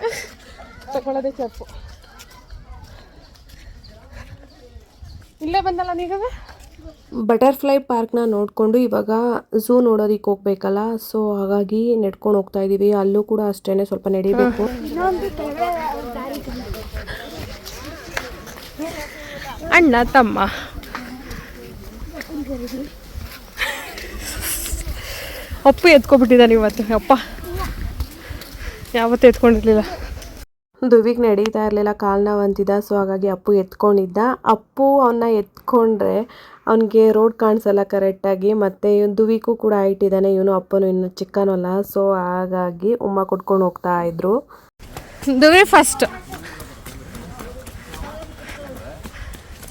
ತಗೊಳ್ಳೋದೇ ಚರ್ಪು. ಇಲ್ಲೇ ಬಂದಲ್ಲ ನೀವೇ. ಬಟರ್ಫ್ಲೈ ಪಾರ್ಕ್ನ ನೋಡಿಕೊಂಡು ಇವಾಗ ಝೂ ನೋಡೋದಕ್ಕೆ ಹೋಗ್ಬೇಕಲ್ಲ, ಸೊ ಹಾಗಾಗಿ ನೆಡ್ಕೊಂಡು ಹೋಗ್ತಾ ಇದ್ದೀವಿ. ಅಲ್ಲೂ ಕೂಡ ಅಷ್ಟೇ ಸ್ವಲ್ಪ ನಡಿಬೇಕು. ಅಣ್ಣ ತಮ್ಮ ಅಪ್ಪು ಎತ್ಕೊಬಿಟ್ಟಿದ್ದಾನೆ ಇವತ್ತು. ಅಪ್ಪ ಯಾವತ್ತೂ ಎತ್ಕೊಂಡಿರ್ಲಿಲ್ಲ. ದುವಿಗೆ ನಡೀತಾ ಇರಲಿಲ್ಲ, ಕಾಲು ನೋವು ಅಂತಿದ್ದ. ಸೊ ಹಾಗಾಗಿ ಅಪ್ಪು ಎತ್ಕೊಂಡಿದ್ದ. ಅಪ್ಪು ಅವನ್ನ ಎತ್ಕೊಂಡ್ರೆ ಅವನಿಗೆ ರೋಡ್ ಕಾಣಿಸಲ್ಲ ಕರೆಕ್ಟಾಗಿ. ಮತ್ತು ದುವಿಗೂ ಕೂಡ ಇಟ್ಟಿದ್ದಾನೆ, ಇವನು ಅಪ್ಪನು ಇನ್ನು ಚಿಕ್ಕನಲ್ಲ. ಸೊ ಹಾಗಾಗಿ ಉಮ್ಮ ಕೊಟ್ಕೊಂಡು ಹೋಗ್ತಾ ಇದ್ರು. ದುವಿ ಫಸ್ಟ್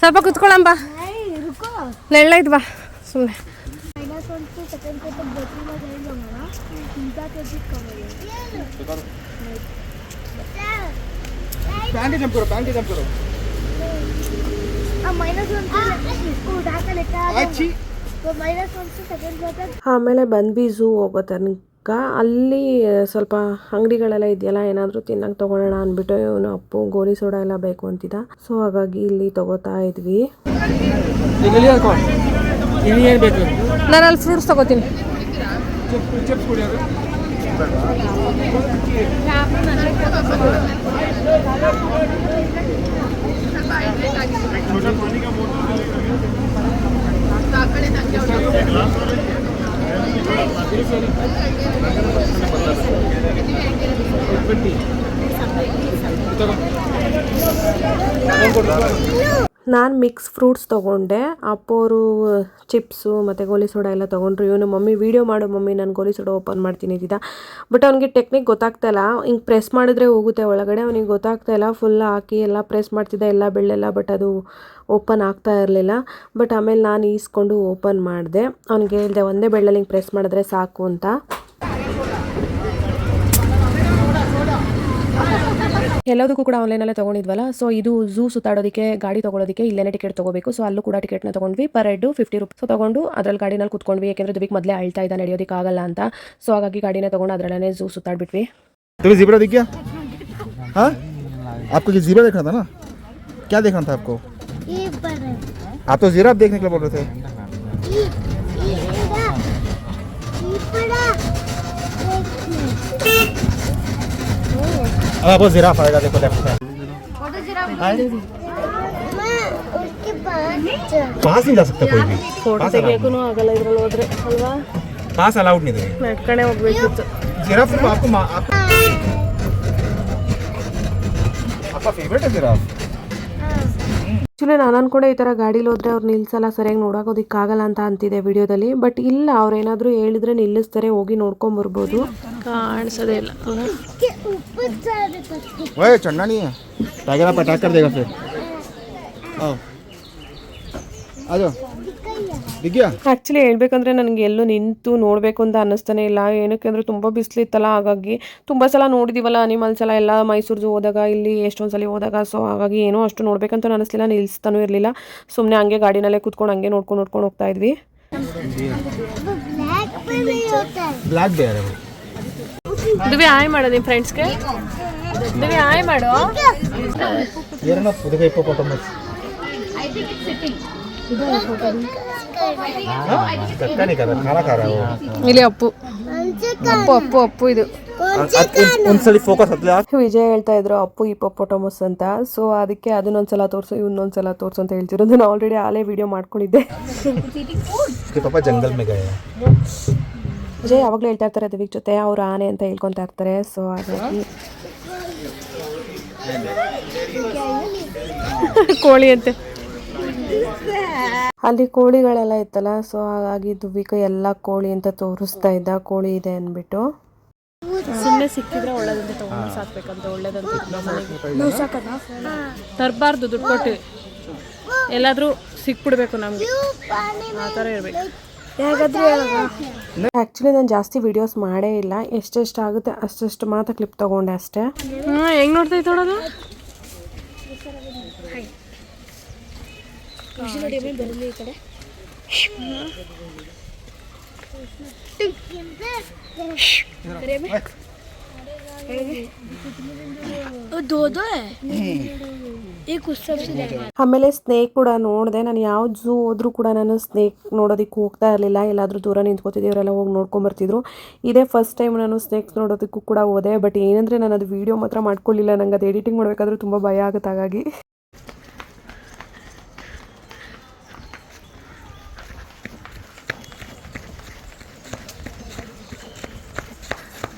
ಸ್ವಲ್ಪ ಕುತ್ಕೊಳ್ಳಂಬ, ನೆಳ್ಳೈತ್ ಬಾ ಸುಮ್ಮನೆ. पैंटी जंप करो, पैंटी जंप करो. अच्छी ಆಮೇಲೆ ಬಂದ್ವಿ ಝೂ ಹೋಗೋ ತನಕ. ಅಲ್ಲಿ ಸ್ವಲ್ಪ ಅಂಗಡಿಗಳೆಲ್ಲ ಇದೆಯಲ್ಲ, ಏನಾದರೂ ತಿನ್ನಕ್ಕೆ ತೊಗೊಳ್ಳೋಣ ಅಂದ್ಬಿಟ್ಟು ಇವನು ಅಪ್ಪು ಗೋಲಿ ಸೋಡಾ ಎಲ್ಲ ಬೇಕು ಅಂತಿದ್ದ. ಸೊ ಹಾಗಾಗಿ ಇಲ್ಲಿ ತಗೋತಾ ಇದ್ವಿ. ನಾನು ಅಲ್ಲಿ ಫ್ರೂಟ್ಸ್ ತಗೋತೀನಿ. ನಾನು ಮಿಕ್ಸ್ ಫ್ರೂಟ್ಸ್ ತೊಗೊಂಡೆ. ಅಪ್ಪೋರು ಚಿಪ್ಸು ಮತ್ತು ಗೋಲಿ ಸೋಡಾ ಎಲ್ಲ ತೊಗೊಂಡ್ರು. ಇವನು ಮಮ್ಮಿ ವೀಡಿಯೋ ಮಾಡು ಮಮ್ಮಿ, ನಾನು ಗೋಲಿ ಸೋಡಾ ಓಪನ್ ಮಾಡ್ತೀನಿ ಇದ್ದಿದ್ದ. ಬಟ್ ಅವ್ನಿಗೆ ಟೆಕ್ನಿಕ್ ಗೊತ್ತಾಗ್ತಾಯಿಲ್ಲ. ಹಿಂಗೆ ಪ್ರೆಸ್ ಮಾಡಿದ್ರೆ ಹೋಗುತ್ತೆ ಒಳಗಡೆ, ಅವನಿಗೆ ಗೊತ್ತಾಗ್ತಾಯಿಲ್ಲ. ಫುಲ್ ಹಾಕಿ ಎಲ್ಲ ಪ್ರೆಸ್ ಮಾಡ್ತಿದ್ದೆ, ಎಲ್ಲ ಬೆಳ್ಳೆಲ್ಲ, ಬಟ್ ಅದು ಓಪನ್ ಆಗ್ತಾ ಇರಲಿಲ್ಲ. ಬಟ್ ಆಮೇಲೆ ನಾನು ಈಸ್ಕೊಂಡು ಓಪನ್ ಮಾಡಿದೆ. ಅವ್ನಿಗೆ ಹೇಳಿದೆ ಒಂದೇ ಬೆಳ್ಳಲ್ಲಿ ಹಿಂಗೆ ಪ್ರೆಸ್ ಮಾಡಿದ್ರೆ ಸಾಕು ಅಂತ. ಎಲ್ಲದಕ್ಕೂ ಕೂಡ ಆನ್ಲೈನಲ್ಲೇ ತೊಗೊಂಡಿದ್ವಲ್ಲ. ಸೊ ಇದು ಝೂ ಸುತ್ತಾಡೋದಕ್ಕೆ ಗಾಡಿ ತೊಗೊಳೋದಕ್ಕೆ ಇಲ್ಲೇ ಟಿಕೆಟ್ ತೊಗೋಬೇಕು. ಸೊ ಅಲ್ಲೂ ಕೂಡ ಟಿಕೆಟ್ನ ತೊಗೊಂಡ್ವಿ. Per head 50 rupees. ಸೊ ತೊಗೊಂಡು ಅದ್ರಲ್ಲಿ ಗಾಡಿನಲ್ಲಿ ಕುತ್ಕೊಂಡ್ವಿ. ಯಾಕೆಂದರೆ ದುಬಿಕ್ ಮೊದಲೇ ಅಳ್ತಾ ಇದ್ದ, ನಡೆಯೋದಕ್ಕೆ ಆಗಲ್ಲ ಅಂತ. ಸೊ ಹಾಗಾಗಿ ಗಾಡಿನ ತೊಗೊಂಡು ಅದರಲ್ಲೇ ಝೂ ಸುತ್ತಾಡ್ಬಿಟ್ವಿ. तुम्हें ज़ीब्रा दिख गया? हाँ, आपको ये ज़ीब्रा देखना था ना? क्या देखना था आपको? आप तो ज़ीरा देखने के लिए बोल रहे थे. अब आपको ज़ीरा आएगा, देखो लेफ्ट में. पास नहीं जा सकता कोई भी. ಫೋಟೋ ತೆಗಿಯೋಕ್ಕೂ ಆಗಲ್ಲ ಇದ್ರಲ್ಲಿ ಹೋದ್ರೆ ಅಲ್ವಾ. पास अलाउड नहीं है. ನಡ್ಕಣೆ ಹೋಗ್ಬೇಕಿತ್ತು. ज़ीरा फिर आपका फेवरेट है ज़ीरा. ಆ್ಯಕ್ಚುಲಿ ನಾನು ಅನ್ಕೊಂಡೆ ಈ ಥರ ಗಾಡೀಲಿ ಹೋದ್ರೆ ಅವ್ರು ನಿಲ್ಸಲ್ಲ, ಸರಿಯಾಗಿ ನೋಡೋಕೋದಕ್ಕಾಗಲ್ಲ ಅಂತ ಅಂತಿದೆ ವಿಡಿಯೋದಲ್ಲಿ. ಬಟ್ ಇಲ್ಲ, ಅವ್ರು ಏನಾದರೂ ಹೇಳಿದ್ರೆ ನಿಲ್ಲಿಸ್ತಾರೆ, ಹೋಗಿ ನೋಡ್ಕೊಂಬರ್ಬೋದು. ಕಾಣಿಸೋದೇ ಇಲ್ಲ. ओए चढ़ना नहीं है, टाइगर आप अटैक कर देगा फिर. आओ आ जाओ. दिख गया? ಆ್ಯಕ್ಚುಲಿ ಹೇಳ್ಬೇಕಂದ್ರೆ ನನಗೆ ಎಲ್ಲೂ ನಿಂತು ನೋಡಬೇಕು ಅಂತ ಅನ್ನಿಸ್ತಾನೆ ಇಲ್ಲ. ಏನಕ್ಕೆ ಅಂದರೆ ತುಂಬ ಬಿಸಿಲಿತ್ತಲ್ಲ, ಹಾಗಾಗಿ ತುಂಬ ಸಲ ನೋಡಿದ್ದೀವಲ್ಲ ಅನಿಮಲ್ಸ್ ಎಲ್ಲ ಮೈಸೂರು ಝೂ ಹೋದಾಗ, ಇಲ್ಲಿ ಎಷ್ಟೊಂದು ಸಲ ಹೋದಾಗ. ಸೊ ಹಾಗಾಗಿ ಏನೋ ಅಷ್ಟು ನೋಡ್ಬೇಕಂತ ಅನ್ನಿಸ್ಲಿಲ್ಲ, ನಿಲ್ಲಿಸ್ತಾನೂ ಇರಲಿಲ್ಲ. ಸುಮ್ಮನೆ ಹಂಗೆ ಗಾಡಿನಲ್ಲೇ ಕೂತ್ಕೊಂಡು ಹಂಗೆ ನೋಡ್ಕೊಂಡು ಹೋಗ್ತಾ ಇದ್ವಿ. ब्लैक बेयर है वो. ದಿವ್ಯ ಹಾಯ್ ಮಾಡು ನಿಮ್ಮ ಫ್ರೆಂಡ್ಸ್ಗೆ. ದಿವ್ಯ ಹಾಯ್ ಮಾಡು. ये ना देखो हिप्पोपोटामस. चक्का नहीं कर रहा, खाना खा रहा है वो. ಇಲ್ಲಿ ಅಪ್ಪು ಅಪ್ಪು ಅಪ್ಪು ಅಪ್ಪು ಇದು ಒಂದ್ಸಲಿ ಫೋಕಸ್ ಹತ್ತಲ. ವಿಜಯ್ ಹೇಳ್ತಾ ಇದ್ರು ಅಪ್ಪು ಹಿಪ್ಪೋಪೊಟಮಸ್ ಅಂತ. ಸೊ ಅದಕ್ಕೆ ಅದನ್ನೊಂದ್ಸಲ ತೋರಿಸು, ಇವನ್ನೊಂದ್ಸಲ ತೋರಿಸು ಅಂತ ಹೇಳ್ತಿರೋದು. ನಾನು ಆಲ್ರೆಡಿ ಆಲೇ ವಿಡಿಯೋ ಮಾಡ್ಕೊಂಡಿದ್ದೆ. ಪಾಪ ಜಂಗಲ್ ಮೇ ಗಯೆ. ವಿಜಯ್ ಯಾವಾಗಲೂ ಹೇಳ್ತಾ ಇರ್ತಾರೆ ದಿವಿಕ್ ಜೊತೆ, ಅವ್ರು ಆನೆ ಅಂತ ಹೇಳ್ಕೊತಾ ಇರ್ತಾರೆ. ಸೊ ಹಾಗಾಗಿ ಕೋಳಿ ಅಂತೆ, ಅಲ್ಲಿ ಕೋಳಿಗಳೆಲ್ಲ ಇತ್ತಲ್ಲ. ಸೊ ಹಾಗಾಗಿ ದುವಿಕ ಎಲ್ಲ ಕೋಳಿ ಅಂತ ತೋರಿಸ್ತಾ ಇದ್ದ, ಕೋಳಿ ಇದೆ ಅಂದ್ಬಿಟ್ಟು. ಸುಮ್ಮನೆ ಸಿಕ್ಕಿದ್ರೆ ಒಳ್ಳೇದಂತ ತಗೊಂಡು ಸಾಕ್ಬೇಕಂತ, ಒಳ್ಳೇದಂತ ತರಬಾರ್ದು. ದುಡ್ಡು ಕೊಟ್ಟು ಎಲ್ಲಾದರೂ ಸಿಕ್ಬಿಡ್ಬೇಕು ನಮಗೆ, ಆ ಥರ ಇರಬೇಕು. ಆ್ಯಕ್ಚುಲಿ ನಾನು ಜಾಸ್ತಿ ವಿಡಿಯೋಸ್ ಮಾಡೇ ಇಲ್ಲ, ಎಷ್ಟೆಷ್ಟು ಆಗುತ್ತೆ ಅಷ್ಟೆಷ್ಟು ಮಾತ್ರ ಕ್ಲಿಪ್ ತೊಗೊಂಡೆ ಅಷ್ಟೇ. ಹೆಂಗೆ ನೋಡ್ತಾ ಇತ್ತು ಬರಲಿ ಈ ಕಡೆ. ಆಮೇಲೆ ಸ್ನೇಕ್ ಕೂಡ ನೋಡಿದೆ. ನಾನು ಯಾವ ಝೂ ಹೋದ್ರೂ ಕೂಡ ನಾನು ಸ್ನೇಕ್ ನೋಡೋದಕ್ಕೆ ಹೋಗ್ತಾ ಇರಲಿಲ್ಲ. ಎಲ್ಲಾದರೂ ದೂರ ನಿಂತ್ಕೋತಿದ್ದೆ, ಇವರೆಲ್ಲ ಹೋಗಿ ನೋಡ್ಕೊಂಬರ್ತಿದ್ರು. ಇದೇ ಫಸ್ಟ್ ಟೈಮ್ ನಾನು ಸ್ನೇಕ್ಸ್ ನೋಡೋದಕ್ಕೂ ಕೂಡ ಹೋದೆ. ಬಟ್ ಏನಂದರೆ ನಾನು ಅದು ವೀಡಿಯೋ ಮಾತ್ರ ಮಾಡ್ಕೊಳ್ಳಿಲ್ಲ, ನಂಗೆ ಅದು ಎಡಿಟಿಂಗ್ ಮಾಡಬೇಕಾದ್ರೂ ತುಂಬ ಭಯ ಆಗುತ್ತೆ. ಹಾಗಾಗಿ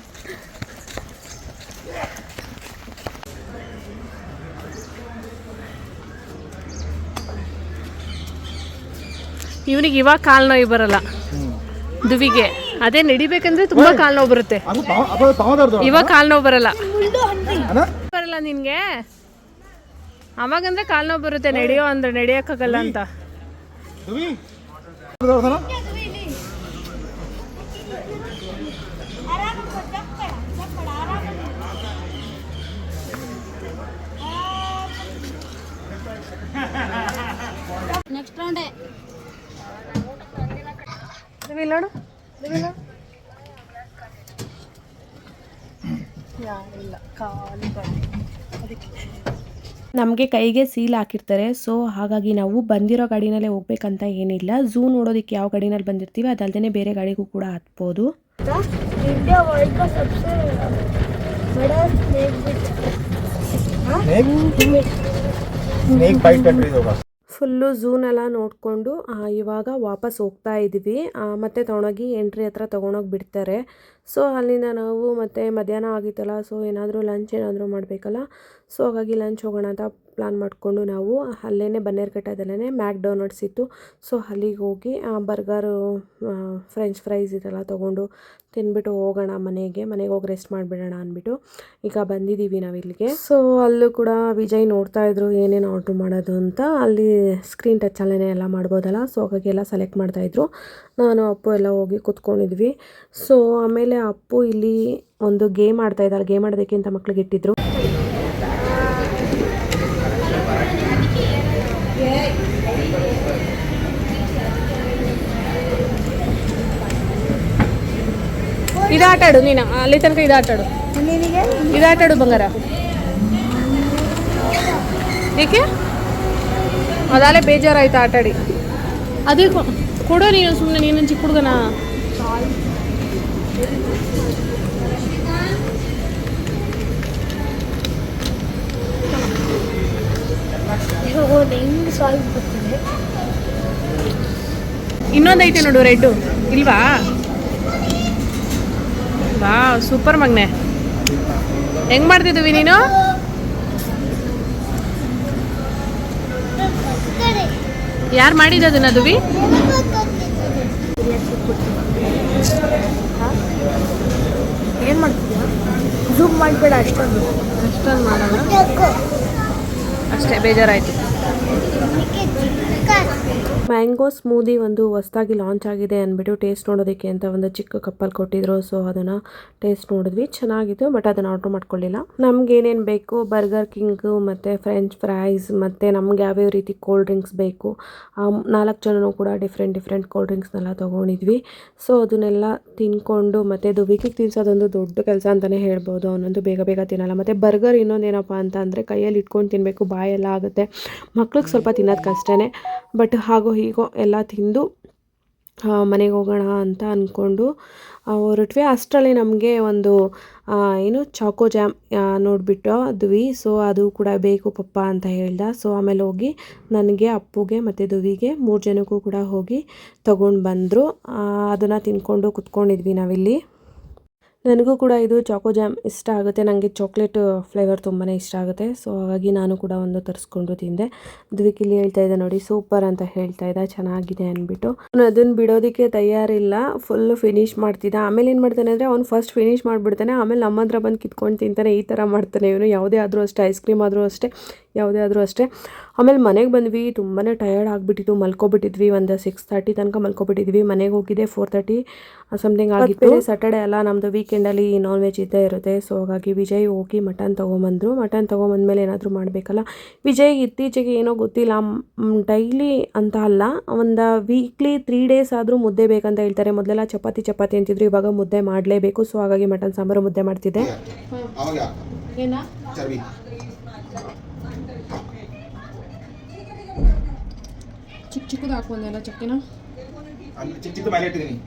ಇವನಿಗೆ ಇವಾಗ ಕಾಲು ನೋವು ಬರಲ್ಲ, ದುವಿಗೆ. ಅದೇ ನಡಿಬೇಕಂದ್ರೆ ತುಂಬಾ ಕಾಲು ನೋವು ಬರುತ್ತೆ. ಇವಾಗ ಕಾಲು ನೋವು ಬರಲ್ಲ ನಿನ್ಗೆ. ಅವಾಗಂದ್ರೆ ಕಾಲು ನೋವು ಬರುತ್ತೆ, ನಡೆಯೋ ಅಂದ್ರೆ ನಡೆಯೋಕ್ಕಾಗಲ್ಲ ಅಂತ. ನೆಕ್ಸ್ಟ್ ರೌಂಡ್ ನೋಡು ಇಲ್ಲ ಖಾಲಿ ಅದಕ್ಕೆ ನಮಗೆ ಕೈಗೆ ಸೀಲ್ ಹಾಕಿರ್ತಾರೆ. ಸೊ ಹಾಗಾಗಿ ನಾವು ಬಂದಿರೋ ಗಾಡಿನಲ್ಲೇ ಹೋಗ್ಬೇಕಂತ ಏನಿಲ್ಲ. ಝೂ ನೋಡೋದಕ್ಕೆ ಯಾವ ಗಾಡಿನಲ್ಲಿ ಬಂದಿರ್ತೀವಿ ಅದಲ್ಲದೆ ಬೇರೆ ಗಾಡಿಗೂ ಕೂಡ ಹತ್ಬೋದು. इंडिया वर्ल्ड का सबसे बड़ा स्नेक बाइट कंट्रीज होगा. ಫುಲ್ಲು ಝೂನೆಲ್ಲ ನೋಡಿಕೊಂಡು ಇವಾಗ ವಾಪಸ್ ಹೋಗ್ತಾ ಇದ್ದೀವಿ. ಮತ್ತೆ ತೊಗೊಂಡೋಗಿ ಎಂಟ್ರಿ ಹತ್ರ ತೊಗೊಂಡೋಗಿ ಬಿಡ್ತಾರೆ. ಸೊ ಅಲ್ಲಿಂದ ನಾವು ಮತ್ತೆ ಮಧ್ಯಾಹ್ನ ಆಗಿತ್ತಲ್ಲ, ಸೊ ಏನಾದರೂ ಲಂಚ್ ಏನಾದರೂ ಮಾಡಬೇಕಲ್ಲ. ಸೊ ಹಾಗಾಗಿ ಲಂಚ್ ಹೋಗೋಣ ಅಂತ ಪ್ಲ್ಯಾನ್ ಮಾಡಿಕೊಂಡು ನಾವು ಅಲ್ಲೇ ಬನ್ನೇರುಘಟ್ಟದಲ್ಲೇ ಮ್ಯಾಕ್ಡೊನಾಲ್ಡ್ಸ್ ಇತ್ತು. ಸೊ ಅಲ್ಲಿಗೆ ಹೋಗಿ ಬರ್ಗರು ಫ್ರೆಂಚ್ ಫ್ರೈಸ್ ಇದೆಲ್ಲ ತೊಗೊಂಡು ತಿಂದ್ಬಿಟ್ಟು ಹೋಗೋಣ ಮನೆಗೆ ಹೋಗಿ ರೆಸ್ಟ್ ಮಾಡಿಬಿಡೋಣ ಅಂದ್ಬಿಟ್ಟು ಈಗ ಬಂದಿದ್ದೀವಿ ನಾವು ಇಲ್ಲಿಗೆ. ಸೊ ಅಲ್ಲೂ ಕೂಡ ವಿಜಯ್ ನೋಡ್ತಾ ಇದ್ರು ಏನೇನು ಆರ್ಡ್ರ್ ಮಾಡೋದು ಅಂತ. ಅಲ್ಲಿ ಸ್ಕ್ರೀನ್ ಟಚಲ್ಲೇ ಎಲ್ಲ ಮಾಡ್ಬೋದಲ್ಲ, ಸೊ ಹಾಗಾಗಿ ಎಲ್ಲ ಸೆಲೆಕ್ಟ್ ಮಾಡ್ತಾಯಿದ್ರು. ನಾನು ಅಪ್ಪು ಎಲ್ಲ ಹೋಗಿ ಕೂತ್ಕೊಂಡಿದ್ವಿ. ಸೊ ಆಮೇಲೆ ಅಪ್ಪು ಇಲ್ಲಿ ಒಂದು ಗೇಮ್ ಆಡ್ತಾಯಿದ್ದಾರೆ. ಗೇಮ್ ಆಡೋದಕ್ಕೆ ಅಂತ ಮಕ್ಳಿಗೆ ಇಟ್ಟಿದ್ರು. ಇದು ಆಟಾಡು ನೀನು, ಅಲ್ಲಿ ತನಕ ಇದು ಆಟಾಡು, ಇದು ಆಟಾಡು ಬಂಗಾರ. ಏಕೆ ಅದಾಲೆ ಬೇಜಾರಾಯ್ತು ಆಟಾಡಿ. ಅದೇ ಕೊಡು ನೀನು, ಸುಮ್ಮನೆ ನೀನು ಚಿಕ್ಕ ಹುಡುಗನ. ಇನ್ನೊಂದೈತೆ ನೋಡು ರೆಡ್ಡು, ಇಲ್ವಾ? ವಾ ಸೂಪರ್ ಮಗ್ನೆ, ಹೆಂಗ್ ಮಾಡ್ತಿದ್ವಿ ನೀನು? ಯಾರು ಮಾಡಿದ್ದು ಅದನ್ನ ದುವಿ? ಏನು ಮಾಡ್ತಿದ್ಯಾ? ಝೂಮ್ ಮಾಡಬೇಡ ಅಷ್ಟೊಂದು ಮಾಡೋಣ ಅಷ್ಟೇ, ಬೇಜಾರಾಯ್ತು. ಮ್ಯಾಂಗೋ ಸ್ಮೂದಿ ಒಂದು ಹೊಸದಾಗಿ ಲಾಂಚ್ ಆಗಿದೆ ಅಂದ್ಬಿಟ್ಟು ಟೇಸ್ಟ್ ನೋಡೋದಕ್ಕೆ ಅಂತ ಒಂದು ಚಿಕ್ಕ ಕಪ್ಪಲ್ಲಿ ಕೊಟ್ಟಿದ್ರು. ಸೊ ಅದನ್ನು ಟೇಸ್ಟ್ ನೋಡಿದ್ವಿ, ಚೆನ್ನಾಗಿತ್ತು. ಬಟ್ ಅದನ್ನು ಆರ್ಡ್ರ್ ಮಾಡ್ಕೊಳ್ಳಿಲ್ಲ. ನಮ್ಗೆ ಏನೇನು ಬೇಕು, ಬರ್ಗರ್ ಕಿಂಗು ಮತ್ತು ಫ್ರೆಂಚ್ ಫ್ರೈಸ್ ಮತ್ತು ನಮ್ಗೆ ಯಾವ್ಯಾವ ರೀತಿ ಕೋಲ್ಡ್ ಡ್ರಿಂಕ್ಸ್ ಬೇಕು, 4 ಜನನೂ ಕೂಡ ಡಿಫ್ರೆಂಟ್ ಕೋಲ್ಡ್ ಡ್ರಿಂಕ್ಸ್ನೆಲ್ಲ ತೊಗೊಂಡಿದ್ವಿ. ಸೊ ಅದನ್ನೆಲ್ಲ ತಿನ್ಕೊಂಡು ಮತ್ತು ದುವಿಕಿಗೆ ತಿನ್ಸೋದೊಂದು ದೊಡ್ಡ ಕೆಲಸ ಅಂತಲೇ ಹೇಳ್ಬೋದು. ಅವನೊಂದು ಬೇಗ ತಿನ್ನಲ್ಲ. ಮತ್ತು ಬರ್ಗರ್ ಇನ್ನೊಂದೇನಪ್ಪ ಅಂತ ಅಂದರೆ ಕೈಯಲ್ಲಿ ಇಟ್ಕೊಂಡು ತಿನ್ನಬೇಕು, ಬಾಯೆಲ್ಲ ಆಗುತ್ತೆ. ಮಕ್ಳಿಗೆ ಸ್ವಲ್ಪ ತಿನ್ನೋದು ಕಷ್ಟನೇ. ಬಟ್ ಹಾಗೋ ಹೀಗೋ ಎಲ್ಲ ತಿಂದು ಮನೆಗೆ ಹೋಗೋಣ ಅಂತ ಅಂದ್ಕೊಂಡು ಹೊರಟ್ವಿ. ಅಷ್ಟರಲ್ಲಿ ನಮಗೆ ಒಂದು ಚಾಕೋ ಜಾಮ್ ನೋಡಿಬಿಟ್ಟು ದುವಿ. ಸೊ ಅದು ಕೂಡ ಬೇಕು ಪಪ್ಪ ಅಂತ ಹೇಳ್ದ. ಸೊ ಆಮೇಲೆ ಹೋಗಿ ನನಗೆ, ಅಪ್ಪುಗೆ ಮತ್ತು ದುವಿಗೆ 3 ಜನಕ್ಕೂ ಕೂಡ ಹೋಗಿ ತೊಗೊಂಡು ಬಂದರು. ಅದನ್ನು ತಿನ್ಕೊಂಡು ಕುತ್ಕೊಂಡಿದ್ವಿ ನಾವಿಲ್ಲಿ. ನನಗೂ ಕೂಡ ಇದು ಚಾಕೋ ಜಾಮ್ ಇಷ್ಟ ಆಗುತ್ತೆ. ನನಗೆ ಚಾಕ್ಲೇಟ್ ಫ್ಲೇವರ್ ತುಂಬಾ ಇಷ್ಟ ಆಗುತ್ತೆ. ಸೊ ಹಾಗಾಗಿ ನಾನು ಕೂಡ ಒಂದು ತರಿಸ್ಕೊಂಡು ತಿಂದೆ. ದ್ವಿಕಿಲಿ ಹೇಳ್ತಾ ಇದ್ದೆ ನೋಡಿ, ಸೂಪರ್ ಅಂತ ಹೇಳ್ತಾ ಇದ್ದ, ಚೆನ್ನಾಗಿದೆ ಅಂದ್ಬಿಟ್ಟು. ಅವನು ಅದನ್ನು ಬಿಡೋದಕ್ಕೆ ತಯಾರಿಲ್ಲ, ಫುಲ್ಲು ಫಿನಿಶ್ ಮಾಡ್ತಿದ್ದ. ಆಮೇಲೆ ಏನು ಮಾಡ್ತಾನೆ ಅಂದರೆ ಅವ್ನು ಫಸ್ಟ್ ಫಿನಿಶ್ ಮಾಡಿಬಿಡ್ತಾನೆ, ಆಮೇಲೆ ನಮ್ಮ ಹತ್ರ ಬಂದು ಕಿತ್ಕೊಂಡು ತಿಂತಾನೆ. ಈ ಥರ ಮಾಡ್ತಾನೆ ಇವನು. ಯಾವುದೇ ಆದರೂ ಅಷ್ಟೇ, ಐಸ್ ಕ್ರೀಮ್ ಆದರೂ ಅಷ್ಟೇ, ಯಾವುದೇ ಆದರೂ ಅಷ್ಟೇ. ಆಮೇಲೆ ಮನೆಗೆ ಬಂದ್ವಿ, ತುಂಬಾ ಟಯರ್ಡ್ ಆಗಿಬಿಟ್ಟಿತ್ತು, ಮಲ್ಕೊಬಿಟ್ಟಿದ್ವಿ. ಒಂದು 6:30 ತನಕ ಮಲ್ಕೊಬಿಟ್ಟಿದ್ವಿ. ಮನೆಗೆ ಹೋಗಿದ್ದೆ 4:30 ಸಮಥಿಂಗ್ ಆಗಿತ್ತು. ಸ್ಯಾಟರ್ಡೆ ಅಲ್ಲ, ನಮ್ಮದು ವೀಕೆಂಡಲ್ಲಿ ನಾನ್ ವೆಜ್ ಇದ್ದೇ ಇರುತ್ತೆ. ಸೊ ಹಾಗಾಗಿ ವಿಜಯ್ ಹೋಗಿ ಮಟನ್ ತೊಗೊಂಬಂದರು. ಮಟನ್ ತೊಗೊಂಬಂದ್ಮೇಲೆ ಏನಾದರೂ ಮಾಡಬೇಕಲ್ಲ. ವಿಜಯ್ ಇತ್ತೀಚೆಗೆ ಏನೋ ಗೊತ್ತಿಲ್ಲ, ಡೈಲಿ ಅಂತ ಅಲ್ಲ, ಒಂದು ವೀಕ್ಲಿ 3 ಡೇಸ್ ಆದರೂ ಮುದ್ದೆ ಬೇಕಂತ ಹೇಳ್ತಾರೆ. ಮೊದಲೆಲ್ಲ ಚಪಾತಿ ಅಂತಿದ್ರು, ಇವಾಗ ಮುದ್ದೆ ಮಾಡಲೇಬೇಕು. ಸೊ ಹಾಗಾಗಿ ಮಟನ್ ಸಾಂಬಾರು ಮುದ್ದೆ ಮಾಡ್ತಿದ್ದೆ. ಚಿಕ್ಕದು ಹಾಕೊಂಡೆಲ್ಲ ಚಕ್ಕಿನ ಚಿಕ್ಕ ಮೇಲೆ ಇಟ್ಟಿದ್ದೀನಿ.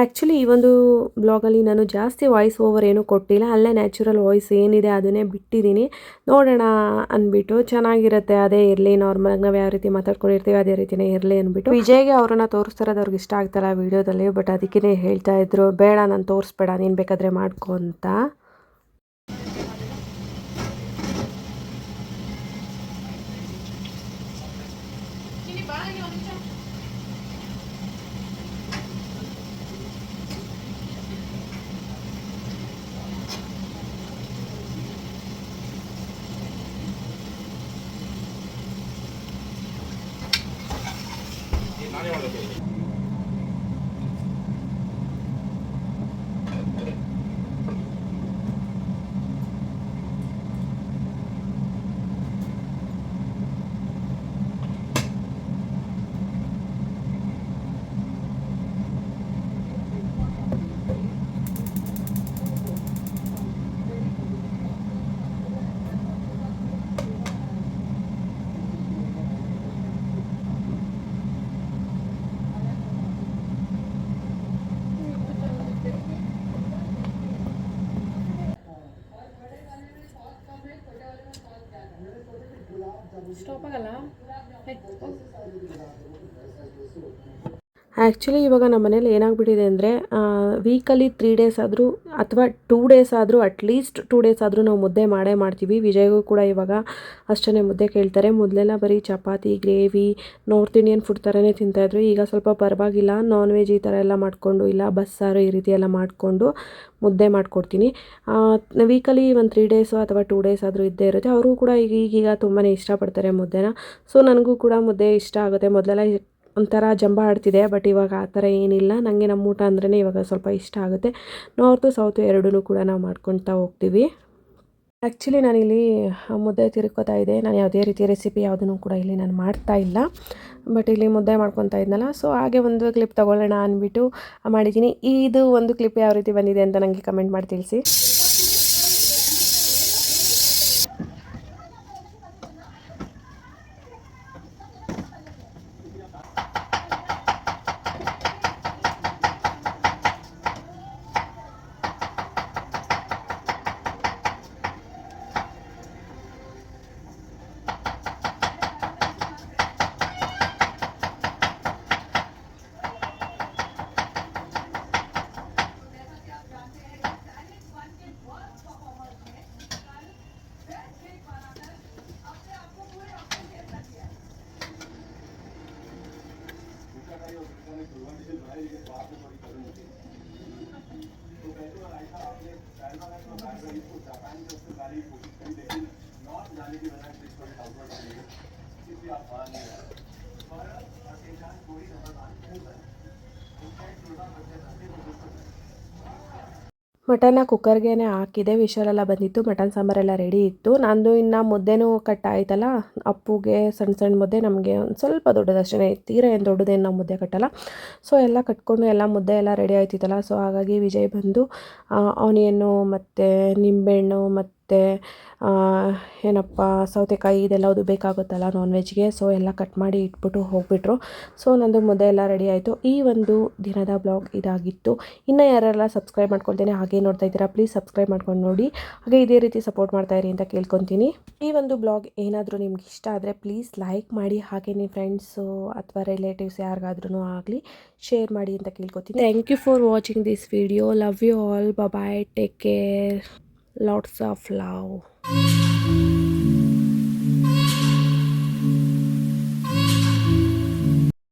ಆ್ಯಕ್ಚುಲಿ ಈ ಒಂದು ಬ್ಲಾಗಲ್ಲಿ ನಾನು ಜಾಸ್ತಿ ವಾಯ್ಸ್ ಓವರ್ ಏನೂ ಕೊಟ್ಟಿಲ್ಲ, ಅಲ್ಲೇ ನ್ಯಾಚುರಲ್ ವಾಯ್ಸ್ ಏನಿದೆ ಅದನ್ನೇ ಬಿಟ್ಟಿದ್ದೀನಿ. ನೋಡೋಣ ಅಂದ್ಬಿಟ್ಟು ಚೆನ್ನಾಗಿರುತ್ತೆ, ಅದೇ ಇರಲಿ, ನಾರ್ಮಲಾಗಿ ನಾವು ಯಾವ ರೀತಿ ಮಾತಾಡ್ಕೊಂಡಿರ್ತೀವಿ ಅದೇ ರೀತಿಯೇ ಇರಲಿ ಅಂದ್ಬಿಟ್ಟು. ವಿಜಯ್ಗೆ ಅವ್ರನ್ನ ತೋರಿಸ್ತಾರದು ಅವ್ರಿಗೆ ಇಷ್ಟ ಆಗ್ತಾಯಿಲ್ಲ ವೀಡಿಯೋದಲ್ಲಿ, ಬಟ್ ಅದಕ್ಕೇ ಹೇಳ್ತಾ ಇದ್ರು ಬೇಡ ನಾನು ತೋರಿಸ್ಬೇಡ, ನೀನು ಬೇಕಾದರೆ ಮಾಡ್ಕೊ ಅಂತ. ಸ್ಟಾಪ್ ಆಗಲ್ಲ. ಆ್ಯಕ್ಚುಲಿ ಇವಾಗ ನಮ್ಮ ಮನೇಲಿ ಏನಾಗ್ಬಿಟ್ಟಿದೆ ಅಂದರೆ ವೀಕಲ್ಲಿ 3 ಡೇಸ್ ಆದರೂ ಅಥವಾ 2 ಡೇಸ್ ಆದರೂ ಅಟ್ಲೀಸ್ಟ್ 2 ಡೇಸ್ ಆದರೂ ನಾವು ಮುದ್ದೆ ಮಾಡೇ ಮಾಡ್ತೀವಿ. ವಿಜಯ್ಗೂ ಕೂಡ ಇವಾಗ ಅಷ್ಟೇ ಮುದ್ದೆ ಕೇಳ್ತಾರೆ. ಮೊದಲೆಲ್ಲ ಬರೀ chapati, gravy, north Indian food ಥರನೇ ತಿಂತಾಯಿದ್ರು. ಈಗ ಸ್ವಲ್ಪ ಪರವಾಗಿಲ್ಲ, ನಾನ್ ವೆಜ್ ಈ ಥರ ಎಲ್ಲ ಮಾಡಿಕೊಂಡು, ಇಲ್ಲ ಬಸ್ಸಾರು ಈ ರೀತಿ ಎಲ್ಲ ಮಾಡಿಕೊಂಡು ಮುದ್ದೆ ಮಾಡಿಕೊಡ್ತೀನಿ. ವೀಕಲ್ಲಿ ಒಂದು 3 ಡೇಸು ಅಥವಾ 2 ಡೇಸ್ ಆದರೂ ಇದ್ದೇ ಇರುತ್ತೆ. ಅವರು ಕೂಡ ಈಗೀಗ ತುಂಬಾ ಇಷ್ಟಪಡ್ತಾರೆ ಮುದ್ದೆನ. ಸೊ ನನಗೂ ಕೂಡ ಮುದ್ದೆ ಇಷ್ಟ ಆಗುತ್ತೆ. ಮೊದಲೆಲ್ಲ ಒಂಥರ ಜಂಬ ಆಡ್ತಿದೆ, ಬಟ್ ಇವಾಗ ಆ ಥರ ಏನಿಲ್ಲ. ನನಗೆ ನಮ್ಮ ಊಟ ಅಂದ್ರೇ ಇವಾಗ ಸ್ವಲ್ಪ ಇಷ್ಟ ಆಗುತ್ತೆ. ನಾರ್ತು ಸೌತು ಎರಡೂ ಕೂಡ ನಾವು ಮಾಡ್ಕೊಳ್ತಾ ಹೋಗ್ತೀವಿ. ಆ್ಯಕ್ಚುಲಿ ನಾನಿಲ್ಲಿ ಮುದ್ದೆ ತಿರ್ಕೋತಾ ಇದ್ದೆ. ನಾನು ಯಾವುದೇ ರೀತಿ ರೆಸಿಪಿ ಯಾವುದನ್ನು ಕೂಡ ಇಲ್ಲಿ ನಾನು ಮಾಡ್ತಾ ಇಲ್ಲ, ಬಟ್ ಇಲ್ಲಿ ಮುದ್ದೆ ಮಾಡ್ಕೊತಾ ಇದ್ನಲ್ಲ, ಸೊ ಹಾಗೆ ಒಂದು ಕ್ಲಿಪ್ ತೊಗೊಳ್ಳೋಣ ಅಂದ್ಬಿಟ್ಟು ಮಾಡಿದ್ದೀನಿ. ಇದು ಒಂದು ಕ್ಲಿಪ್ ಯಾವ ರೀತಿ ಬಂದಿದೆ ಅಂತ ನನಗೆ ಕಮೆಂಟ್ ಮಾಡಿ ತಿಳಿಸಿ. ಮಟನ್ನ ಕುಕ್ಕರ್ಗೆ ಹಾಕಿದೆ, ವಿಷಲೆಲ್ಲ ಬಂದಿತ್ತು, ಮಟನ್ ಸಾಂಬಾರೆಲ್ಲ ರೆಡಿ ಇತ್ತು. ನಂದು ಇನ್ನು ಮುದ್ದೆನೂ ಕಟ್ ಆಯ್ತಲ್ಲ, ಅಪ್ಪುಗೆ ಸಣ್ಣ ಸಣ್ಣ ಮುದ್ದೆ, ನಮಗೆ ಒಂದು ಸ್ವಲ್ಪ ದೊಡ್ಡದಷ್ಟೇ, ತೀರ ಏನು ದೊಡ್ಡದೇನು ನಾವು ಮುದ್ದೆ ಕಟ್ಟಲ್ಲ. ಸೊ ಎಲ್ಲ ಕಟ್ಕೊಂಡು ಎಲ್ಲ ಮುದ್ದೆ ಎಲ್ಲ ರೆಡಿ ಆಯ್ತಿತ್ತಲ್ಲ, ಸೊ ಹಾಗಾಗಿ ವಿಜಯ್ ಬಂದು ಆನಿಯನ್ನು ಮತ್ತು ನಿಂಬೆಹಣ್ಣು ಮತ್ತು ಏನಪ್ಪ ಸೌತೆಕಾಯಿ ಇದೆಲ್ಲದು ಬೇಕಾಗುತ್ತಲ್ಲ ನಾನ್ ವೆಜ್ಗೆ, ಸೊ ಎಲ್ಲ ಕಟ್ ಮಾಡಿ ಇಟ್ಬಿಟ್ಟು ಹೋಗಿಬಿಟ್ರು. ಸೊ ನಂದು ಮುದ್ದೆ ಎಲ್ಲ ರೆಡಿ ಆಯಿತು. ಈ ಒಂದು ದಿನದ ಬ್ಲಾಗ್ ಇದಾಗಿತ್ತು. ಇನ್ನು ಯಾರೆಲ್ಲ ಸಬ್ಸ್ಕ್ರೈಬ್ ಮಾಡ್ಕೊಳ್ತೇನೆ ಹಾಗೆ ನೋಡ್ತಾ ಇದ್ದೀರಾ, ಪ್ಲೀಸ್ ಸಬ್ಸ್ಕ್ರೈಬ್ ಮಾಡ್ಕೊಂಡು ನೋಡಿ, ಹಾಗೆ ಇದೇ ರೀತಿ ಸಪೋರ್ಟ್ ಮಾಡ್ತಾಯಿರಿ ಅಂತ ಕೇಳ್ಕೊತೀನಿ. ಈ ಒಂದು ಬ್ಲಾಗ್ ಏನಾದರೂ ನಿಮ್ಗೆ ಇಷ್ಟ ಆದರೆ ಪ್ಲೀಸ್ ಲೈಕ್ ಮಾಡಿ, ಹಾಗೆ ನಿಮ್ಮ ಫ್ರೆಂಡ್ಸು ಅಥವಾ ರಿಲೇಟಿವ್ಸ್ ಯಾರಿಗಾದ್ರೂ ಆಗಲಿ ಶೇರ್ ಮಾಡಿ ಅಂತ ಕೇಳ್ಕೊತೀನಿ. Thank you for watching this video. Love you all. Bye, take care. Lots of love.